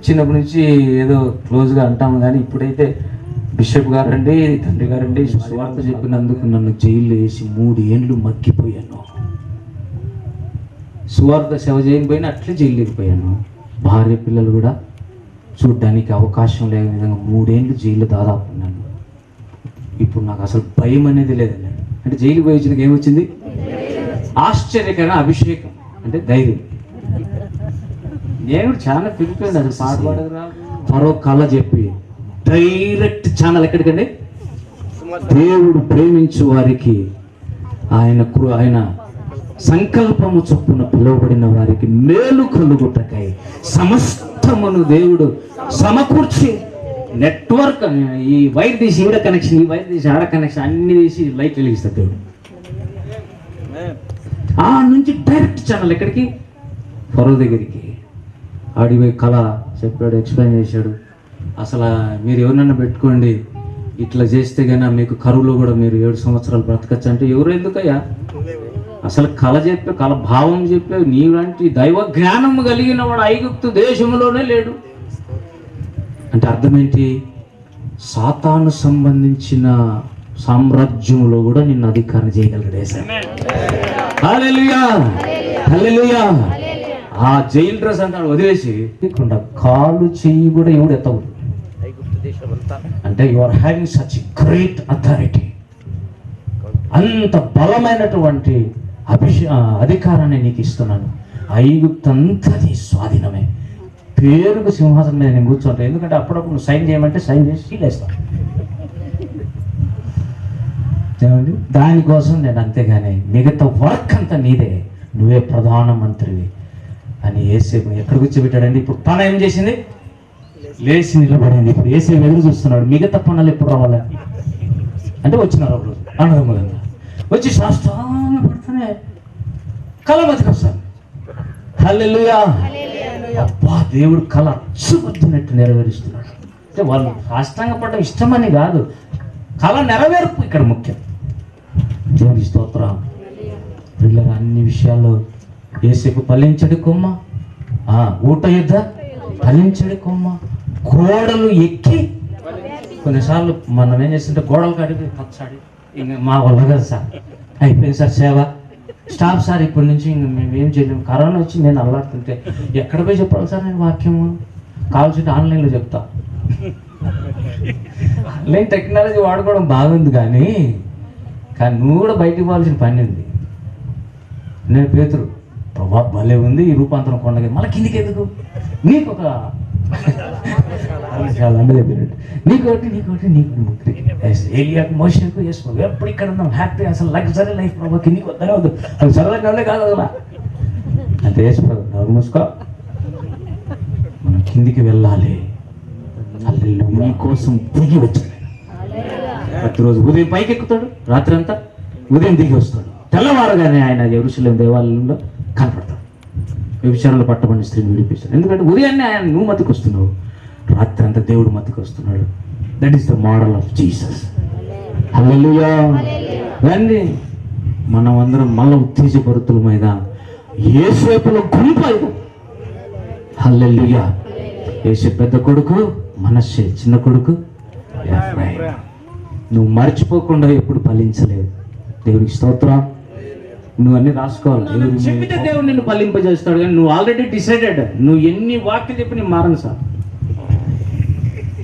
[SPEAKER 2] చిన్నప్పటి నుంచి ఏదో క్లోజ్గా అంటాము, కానీ ఇప్పుడైతే బిషప్ గారండి, తండ్రి గారండి, సువార్త చెప్పినందుకు నన్ను జైల్లో వేసి 3 ఏళ్ళు మగ్గిపోయాను. సువార్త సేవ చేయకపోయినా అట్లే జైలు లేకపోయాను. భార్య పిల్లలు కూడా చూడ్డానికి అవకాశం లేని విధంగా 3 ఏళ్ళు జైల్లో దాదాపు ఉన్నాను. ఇప్పుడు నాకు అసలు భయం అనేది లేదండి. అంటే జైలు పోయి వచ్చినాక ఏమొచ్చింది? ఆశ్చర్యకరమైన అభిషేకం, అంటే ధైర్యం. నేను చాలా పిలిపోయింది, అసలు పాట పాడదు రాదు. మరో కళ చెప్పి డైరెక్ట్ ఛానల్ ఎక్కడికండి? దేవుడు ప్రేమించు వారికి ఆయన సంకల్పము చొప్పున పిలువబడిన వారికి మేలు కలుగుటకై సమస్తమును దేవుడు సమకూర్చి, నెట్వర్క్, ఈ వైర్ తీసి ఈడ కనెక్షన్, ఈ వైర్ తీసి ఆడ కనెక్షన్, అన్ని తీసి లైట్ వెలిగిస్తాడు దేవుడు. ఆ నుంచి డైరెక్ట్ ఛానల్ ఎక్కడికి? ఫరో దగ్గరికి. ఆడిపోయి కళ చెప్పాడు, ఎక్స్ప్లెయిన్ చేశాడు. అసలు మీరు ఎవరినన్నా పెట్టుకోండి, ఇట్లా చేస్తే కన్నా మీకు కరువులో కూడా మీరు 7 సంవత్సరాలు బ్రతకచ్చు అంటే, ఎవరు ఎందుకయ్యా? అసలు కళ చెప్పే, కళ భావం చెప్పే నీలాంటి దైవ జ్ఞానం కలిగిన వాడు ఐగుప్తు దేశంలోనే లేడు. అంటే అర్థం ఏంటి? సాతాను సంబంధించిన సామ్రాజ్యంలో కూడా నిన్ను అధికారం చేయగలడు యేసయ్య. హల్లెలూయా, హల్లెలూయా. ఆ జైలు డ్రెస్ అంటాడు వదిలేసి కాలు చెయ్యి కూడా ఎవడు ఎత్తవద్దు. అంటే you are having such great authority. అంత బలమైనటువంటి అధికారాన్ని నీకు ఇస్తున్నాను. ఐగుప్తు అంతా నీ స్వాధీనమే. పేరుకు సింహాసనం మీద నేను కూర్చుంటాను. ఎందుకంటే అప్పుడప్పుడు నువ్వు సైన్ చేయమంటే సైన్ చేసి లేస్తాను. దానికోసం నేను, అంతేగాని మిగతా వర్క్ అంతా నీదే, నువ్వే ప్రధానమంత్రివి అని యేసేపు ఎక్కడ కూర్చోబెట్టాడండి. ఇప్పుడు తన ఏం చేసింది? లేచి నిలబడింది. ఇప్పుడు ఏసే ఎదురు చూస్తున్నాడు, మిగతా పనులు ఎప్పుడు రావాలి అంటే వచ్చినారు ఒకరోజు అన్నదమ్ములంగా వచ్చి సాష్టాంగ పడుతూనే కళ బతికొస్తాను. హల్లెలూయా. అబ్బా, దేవుడు కళ అచ్చుబద్దినట్టు నెరవేరుస్తున్నాడు. అంటే వాళ్ళు సాష్టాంగ పడడం ఇష్టమని కాదు, కళ నెరవేర్పు ఇక్కడ ముఖ్యం. దేవుడి స్తోత్రం. పిల్లలు అన్ని విషయాల్లో ఏసేపు ఫలించడి కొమ్మ, ఊట యుద్ధ ఫలించడి కొమ్మ, గోడలు ఎక్కి కొన్నిసార్లు మనం ఏం చేస్తుంటే గోడలు కడిగి పచ్చాడి ఇంక మా వల్ల కదా సార్, అయిపోయింది సార్ సేవ, స్టాప్ సార్, ఇప్పటి నుంచి ఇంక మేము ఏం చేయలేము. కరోనా వచ్చి నేను అల్లాడుతుంటే ఎక్కడ పోయి చెప్పాలి సార్ నేను వాక్యము, కావాల్సింటే ఆన్లైన్లో చెప్తా. ఆన్లైన్ టెక్నాలజీ వాడుకోవడం బాగుంది, కానీ నువ్వు కూడా బయటికి పోవాల్సిన పని ఉంది. నేను పేతురు, ప్రభా భలే ఉంది ఈ రూపాంతరం కొండగా, మళ్ళీ కిందికి ఎందుకు, నీకు ఒక చాలా అండ చెప్పినట్టు, నీకోటి ఏలియాకు మోషకు వేసుకో, ఎప్పుడు ఇక్కడ ఉన్నాం హ్యాపీ, అసలు లగ్జరీ లైఫ్ ప్రభా, కిందికి వద్దనే వద్దు, అది సరదా కాదు అసలు అంటే వేసుకోదు. నవ్వు మూసుకో, మనం కిందికి వెళ్ళాలి. నీ కోసం దిగి వచ్చాడు. ప్రతిరోజు ఉదయం పైకి ఎక్కుతాడు, రాత్రి అంతా ఉదయం దిగి వస్తాడు. తెల్లవారుగానే ఆయన యెరూషలేము దేవాలయంలో కనపడతాడు. వ్యభిచారంలో పట్టబడిన స్త్రీని విడిపిస్తాడు. ఎందుకంటే ఉదయాన్నే ఆయన నువ్వు మతికి వస్తున్నావు, రాత్రి అంతా దేవుడు మతికి వస్తున్నాడు. That is the model of Jesus. హల్లెలూయా. రండి మనం అందరం మళ్ళీ ఉత్తేజపరుతుల మీద యేసేపులో గుంపు. హల్లెలూయా. యేసేపు పెద్ద కొడుకు మనష్షే, చిన్న కొడుకు ఎఫ్రాయిము. నువ్వు మర్చిపోకుండా ఎప్పుడు ఫలించలేదు. దేవునికి స్తోత్రం. నువ్వు అన్ని రాసుకోవాలి. చెప్పితే దేవుడు నిన్ను ఫలింపజేస్తాడు, కానీ నువ్వు ఆల్రెడీ డిసైడెడ్. నువ్వు ఎన్ని వాక్యం చెప్పి నేను మారను సార్,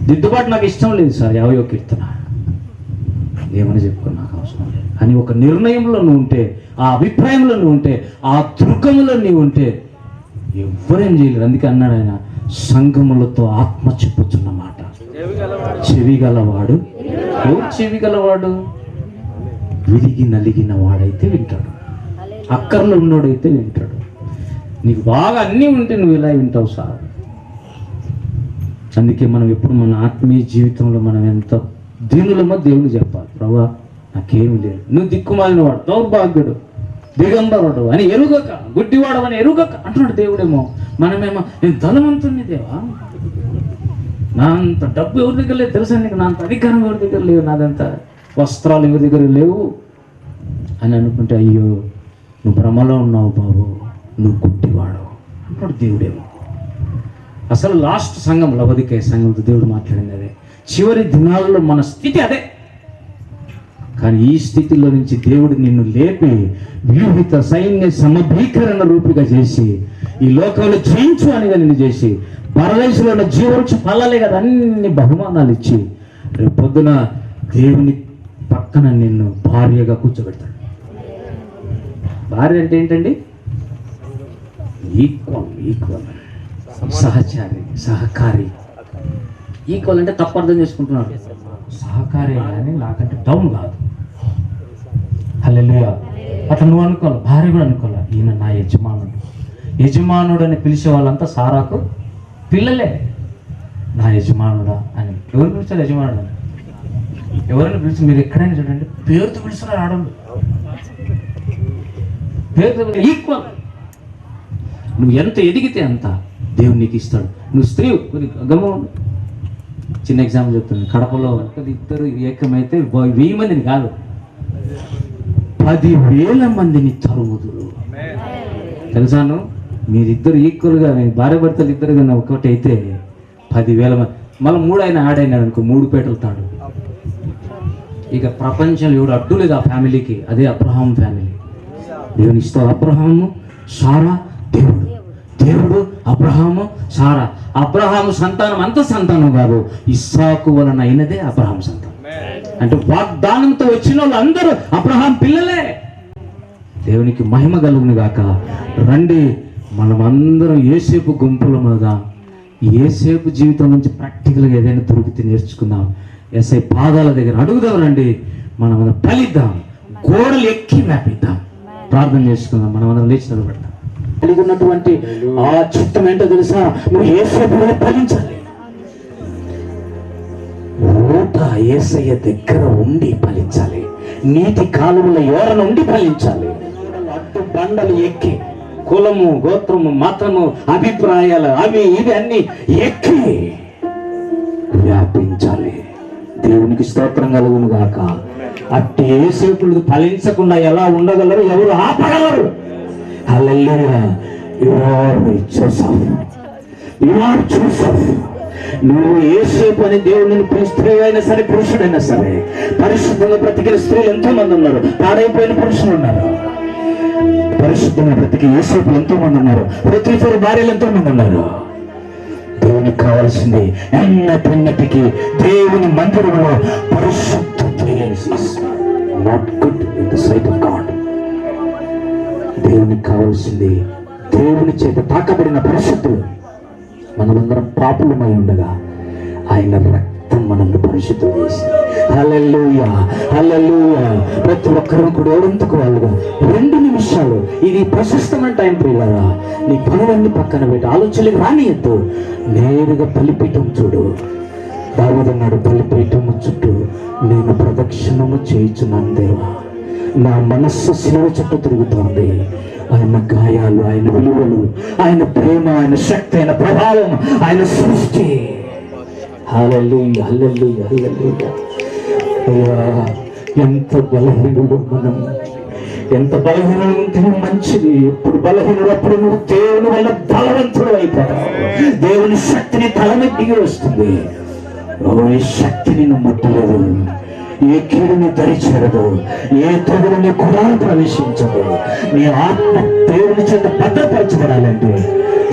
[SPEAKER 2] దిద్దుబాటు నాకు ఇష్టం లేదు సార్, 50వ కీర్తన ఏమని చెప్పుకో, నాకు అవసరం లేదు అని ఒక నిర్ణయంలో నువ్వు ఉంటే, ఆ అభిప్రాయంలో నువ్వు ఉంటే, ఆ దుర్గంలో నీవు ఉంటే ఎవ్వరేం చేయలేరు. అందుకే అన్నాడు ఆయన, సంఘములతో ఆత్మ చెప్పుతున్న మాట చెవి గలవాడు. చెవి గలవాడు విరిగి నలిగిన వాడైతే వింటాడు, అక్కర్లో ఉన్నోడైతే వింటాడు. నీకు బాగా అన్నీ ఉంటే నువ్వు ఇలా వింటావు సార్. అందుకే మనం ఎప్పుడు మన ఆత్మీయ జీవితంలో మనం ఎంత దీనులమో దేవుడు చెప్పాలి, ప్రభా నాకేమి లేదు, నువ్వు దిక్కుమాలిన వాడు, దౌర్భాగ్యుడు, దిగంబరుడు అని ఎరుగక, గుడ్డివాడు అని ఎరుగక అంటున్నాడు దేవుడేమో. మనమేమో నేను ధనవంతుని దేవా, నా అంత డబ్బు ఎవరి దగ్గర లేదు తెలుసా నీకు, నా అంత అధికారం ఎవరి దగ్గర లేవు, నాదంత వస్త్రాలు ఎవరి దగ్గర లేవు అని అనుకుంటే, అయ్యో నువ్వు భ్రమలో ఉన్నావు బాబు, నువ్వు గుడ్డివాడు అంటున్నాడు దేవుడేమో. అసలు లాస్ట్ సంఘం లవదికే సంఘంతో దేవుడు మాట్లాడింది అదే. చివరి దినాల్లో మన స్థితి అదే. కానీ ఈ స్థితిలో నుంచి దేవుడు నిన్ను లేపి వ్యూహిత సైన్య సమభీకరణ రూపిగా చేసి, ఈ లోకంలో జయించు అనిగా నిన్ను చేసి, పరదేశంలో ఉన్న జీవవృక్ష ఫలాలే కదా అన్ని బహుమానాలు ఇచ్చి, రేపు పొద్దున దేవుని పక్కన నిన్ను భార్యగా కూర్చోబెడతాడు. భార్య అంటే ఏంటండి? ఈక్వల్, సహచారి, సహకారి. ఈక్వల్ అంటే తప్పు అర్థం చేసుకుంటున్నాడు, సహకారి కానీ నాకంటే డౌన్ కాదు. హల్లెలూయా. అట్లా నువ్వు అనుకోవాలి, భార్య కూడా అనుకోవాలి, ఈయన నా యజమానుడు. యజమానుడు అని పిలిచే వాళ్ళంతా సారాకు పిల్లలే. నా యజమానుడా అని ఎవరు పిలుస్తారు? యజమానుడు అని ఎవరైనా పిలిచి, మీరు ఎక్కడైనా చూడండి పేరుతో పిలుస్తున్నారు ఆడవాళ్ళు, పేరుతో. ఈక్వల్. నువ్వు ఎంత ఎదిగితే అంత దేవుడు నీకు ఇస్తాడు. నువ్వు స్త్రీ గమ్మ. చిన్న ఎగ్జాంపుల్ చెప్తాను. కడపలో ఇద్దరు ఏకమైతే 1000 మందిని కాదు 10,000 మందిని తరుముదురు. తెలుసాను, మీరిద్దరు ఈక్వల్గా, భార్య భర్తలు ఇద్దరు కానీ ఒకటి అయితే 10,000 మంది. మళ్ళీ 3 అయినా ఆడైనాడు అనుకో, 3 పేటలు తాడు. ఇక ప్రపంచంలో ఎవడు అడ్డు లేదు ఆ ఫ్యామిలీకి. అదే అబ్రహాం ఫ్యామిలీ. దేవుని ఇస్తావు. అబ్రహాము, సారా, దేవుడు. దేవుడు, అబ్రహాము, సారా. అబ్రహాము సంతానం అంత సంతానం కాదు, ఇస్సాకు వలన అయినదే అబ్రహాం సంతానం. అంటే వాగ్దానంతో వచ్చిన వాళ్ళు అందరూ అబ్రహాం పిల్లలే. దేవునికి మహిమ కలుగును గాక. రండి మనం అందరం యేసేపు గుంపుల మీద, యేసేపు జీవితం నుంచి ప్రాక్టికల్గా ఏదైనా దొరికితే నేర్చుకుందాం. ఎస్ఐ పాదాల దగ్గర అడుగుదాం. రండి మనం ఫలిద్దాం, గోడలు ఎక్కి వ్యాపిద్దాం. ప్రార్థన చేసుకుందాం. మనం అందరం లేచి నిలబడతాం. కలిగి ఉన్నటువంటి ఆ చిత్తం ఏంటో తెలుసా? నువ్వు యేసేపులో ఫలించాలి.
[SPEAKER 1] అంతా యేసయ్య దగ్గర ఉండి ఫలించాలి. నీటి కాలువల యోరన ఉండి ఫలించాలి. అడ్డు బండలు ఎక్కి కులము, గోత్రము, మతము, అభిప్రాయాలు అవి ఇవి అన్ని ఎక్కి వ్యాపించాలి. దేవునికి స్తోత్రం కలుగును గాక. అట్టి యేసేపులు ఫలించకుండా ఎలా ఉండగలరు? ఎవరు ఆపగలరు? హల్లెలూయా. You are Joseph, you are Joseph. నువ్వు యేసేపు అని దేవుడిని స్త్రీ అయినా సరే, పురుషుడైనా సరే, పరిశుద్ధంగా బ్రతికిన స్త్రీలు ఎంతో మంది ఉన్నారు, పాడైపోయిన పురుషులు ఉన్నారు. పరిశుద్ధంగా బ్రతికి యేసేపు ఎంతో మంది ఉన్నారు, ప్రతిఫల భార్యలు ఎంతో మంది ఉన్నారు. దేవునికి కావాల్సింది ఎన్నటికి దేవుని మందిరంలో పరిశుద్ధత. Not good in the sight of God. దేవునికి కావాల్సింది దేవుని చేత తాకబడిన పరిశుద్ధులు. మనమందరం పాపులమై ఉండగా ఆయన రక్తం మనల్ని పరిశుద్ధం చేసింది. హల్లెలూయా, హల్లెలూయా. ప్రతి ఒక్కరూ కూడా ఓడంతకు వాళ్ళుగా 2 నిమిషాలు, ఇది ప్రశస్తమైన టైం పిల్లరా. నీ పనులన్నీ పక్కన పెట్టి ఆలోచనలకు రానియద్దు. నేరుగా బలిపీఠం చూడు. దావీదన్నాడు, బలిపీఠం చుట్టూ నేను ప్రదక్షిణము చేయుచున్నాను దేవా. నా మనస్సు శిలువ చుట్టూ తిరుగుతోంది. ఆయన గాయాలు, ఆయన విలువలు, ఆయన ప్రేమ, ఆయన శక్తి, ఆయన ప్రభావం, ఆయన సృష్టి. హల్లెలూయా, హల్లెలూయా, హల్లెలూయా. అయ్యా, ఎంత బలహీనుడు మనం, ఎంత బలహీనుడు ఉంటే మంచిది. ఎప్పుడు బలహీనుడు అప్పుడు నువ్వు దేవుని వల్ల బలవంతుడు అయిపోతావు. దేవుని శక్తిని తలమెక్కి వస్తుంది. ఈ శక్తి నిన్ను ముట్టలేదు, ఏ కీడుని దరిచేరదు, ఏ తెగులుని కులాలు ప్రవేశించదు. నీ ఆత్మ దేవుని చేత భద్రపరచబడాలంటే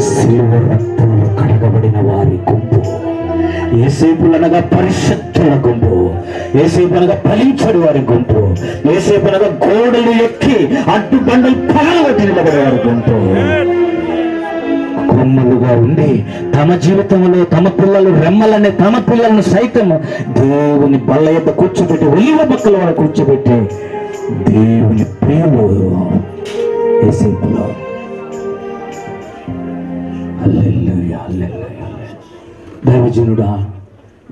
[SPEAKER 1] శిలువ రక్తంలో కడగబడిన వారి గుంపు, యేసేపులనగా పరిశుద్ధుల గుంపు, యేసేపులనగా ఫలించడు వారి గుంపు, యేసేపులనగా గోడలు ఎక్కి అడ్డు బండలు పగలగొట్టి నిలబడే వారి గుంపు. కొమ్మలుగా ఉండి తమ జీవితంలో తమ పిల్లలు రెమ్మలనే తమ పిల్లలను సైతం దేవుని బల్ల యొక్క కూర్చోబెట్టి, ఒలివ బక్కల వారు కూర్చోబెట్టి దేవుని ప్రేమలో యేసేపులో. హల్లెలూయా, హల్లెలూయా. దైవజనుడా,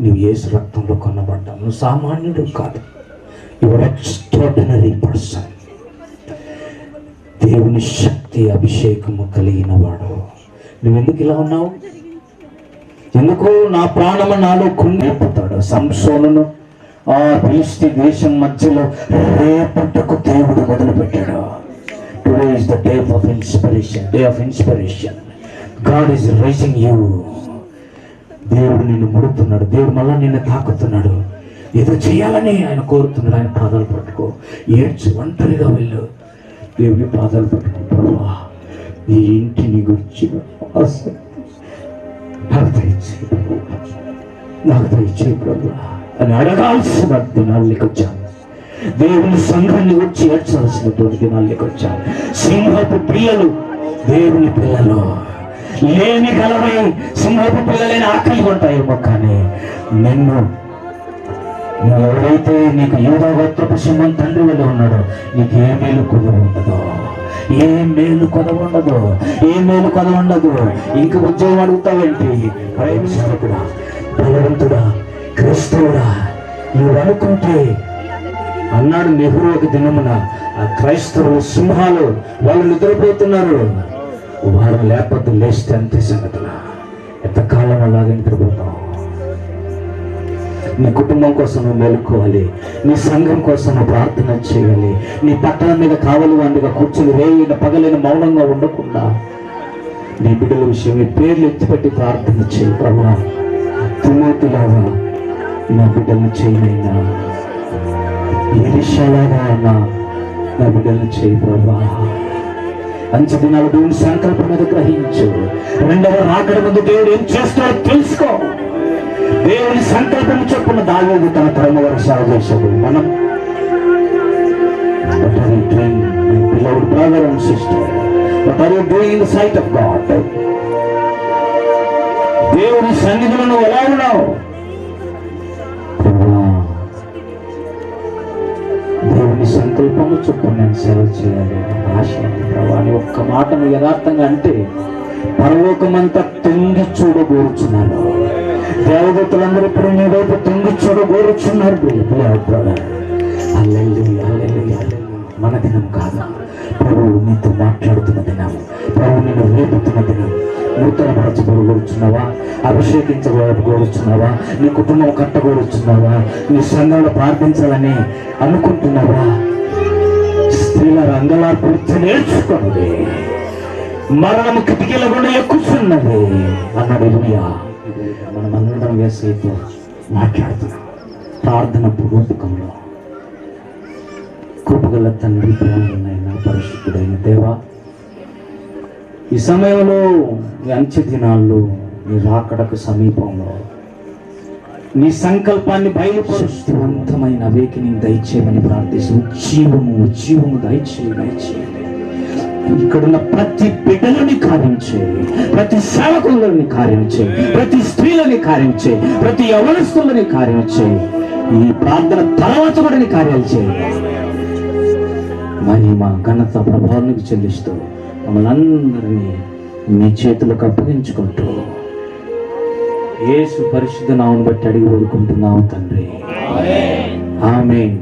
[SPEAKER 1] నువ్వు యేసు రక్తంలో కొనబడ్డావు. నువ్వు సామాన్యుడు కాదు. Your extraordinary person. దేవుని శక్తి అభిషేకము కలిగిన వాడు. నువ్వెందుకు ఇలా ఉన్నావు? ఎందుకు నా ప్రాణము నాలో కుంగిపోతాడు? సంసోనును ఆ ఫిలిష్తీ దేశం మధ్యలో రేపటకు దేవుడు మొదలుపెట్టాడు. Today is the day of inspiration, day of inspiration. God is raising you. దేవుడు నిన్ను ముడుతున్నాడు. దేవుడు మళ్ళా నిన్ను తాకుతున్నాడు. ఏదో చేయాలని ఆయన కోరుతున్నాడు. ఆయన పాదాలు పట్టుకో, ఏడ్చి ఒంటరిగా వెళ్ళు, దేవుడి పాదాలు పట్టుకో. ప్రభా, ఈ ఇంటిని గురించి నాకు దయచేయి ప్రభా అని అడగాల్సిన దినాల్లోకి వచ్చాను. దేవుని సంఘాన్ని వచ్చి ఏడ్చాల్సినటువంటి దినాల్లోకి వచ్చాను. సింహపు పిల్లలు దేవుని పిల్లలు లేని గలవై సింహపు పిల్లలైన ఆకలి ఉంటాయేమో, కానీ నిన్ను ఎవరైతే నీకు యూదా గోత్రపు సింహం తండ్రి వల్ల ఉన్నాడో నీకు ఏ మేలు కుదవ ఉండదు, ఏ మేలు కొదవ ఉండదు, ఏ మేలు కొదవ ఉండదు. ఇంక ఉద్యోగం అడుగుతావేంటి? సేవకుడా, బలవంతుడా, క్రైస్తవుడా నువ్వు అనుకుంటే అన్నాడు నెహ్రూ ఒక దినమున, ఆ క్రైస్తవులు సింహాలు వాళ్ళు నిద్రపోతున్నారు, వారు లేకపోతే లేస్తే అంతే సంగతుల. ఎంతకాలం అలాగే నిద్రపోతాం? నీ కుటుంబం కోసం నువ్వు మేలుకోవాలి, నీ సంఘం కోసం నువ్వు ప్రార్థన చేయాలి. నీ పట్టణం మీద కావలి వాడిగా కూర్చుని రేయిన పగలైన మౌనంగా ఉండకుండా నీ బిడ్డల విషయం నీ పేర్లు ఎత్తిపెట్టి ప్రార్థన చేయి. ప్రభా, తిమోతిలాగా నా బిడ్డలను చేయనైనా, ఎలీషాలాగా నా బిడ్డలను చేయి ప్రభా. అంచె దినాలు దేవుని సంకల్పం మీద గ్రహించు. రెండవ రాకడ ముందు దేవుడు ఏం చేస్తాడో తెలుసుకో. దేవుని సంకల్పం చొప్పున దావీదు తన తరమ వర్షాలు చేశాడు. మనం beloved brother and sister, what are you doing in the sight of God? దేవుని సన్నిధిలో నువ్వు ఎలా ఉన్నావు? దేవుని సంకల్పము చొప్పున నేను సేవ చేయాలి, ఆశ ప్రభా అని ఒక్క మాట నువ్వు యథార్థంగా అంటే పరలోకమంతా తొంగి చూడగోరుచున్నాను. దేవదూతలందరూ ఇప్పుడు నీ వైపు తొంగి చూడగోరుచున్నారు. మన దినం కాదు, ప్రభువు నీతో మాట్లాడుతున్న దినం, ప్రభు నేను రేపుతున్న దినం. నూతన పరచగోరుచున్నావా? అభిషేకించగోరుచున్నావా? నీ కుటుంబం కట్టగోరుచున్నావా? నీ సంఘంలో ప్రార్థించాలని అనుకుంటున్నావా? స్త్రీల రంగలార్పు నేర్చుకోండి. మరణము కిటికీల గుండా ఎక్కుతున్నది అన్నాడు ఇర్మియా. మనమందరం యేసుతో మాట్లాడుతున్నాం ప్రార్థన పూర్వకంలో. కృపగల తండ్రి, ప్రేమలైన పరిశుద్ధుడైన దేవా, ఈ సమయంలో ఈ అంచె దినాల్లో నీ రాకడకు సమీపంలో నీ సంకల్పాన్ని బయలుపరుస్తువంతమైన అవేకిని దయచేయమని ప్రార్థిస్తూ ఉజ్జీవము దయచేయండి. ఇక్కడున్న ప్రతి బిడ్డలని కార్యం చేయి, ప్రతి సేవకులని కార్యం చేయి, ప్రతి స్త్రీలని కార్యం చేయి, ప్రతి యవనస్తులని కార్యం చేయి. ఈ ప్రార్థన తర్వాత కూడా నీ కార్యాలు చేయి. మరి మా ఘనత ప్రభావానికి చెల్లిస్తూ మమ్మల్ని అందరినీ నీ చేతులకు అప్పగించుకుంటూ యేసు పరిశుద్ధ నామమును బట్టి అడిగి వేడుకుంటున్నాము తండ్రి. ఆమేన్.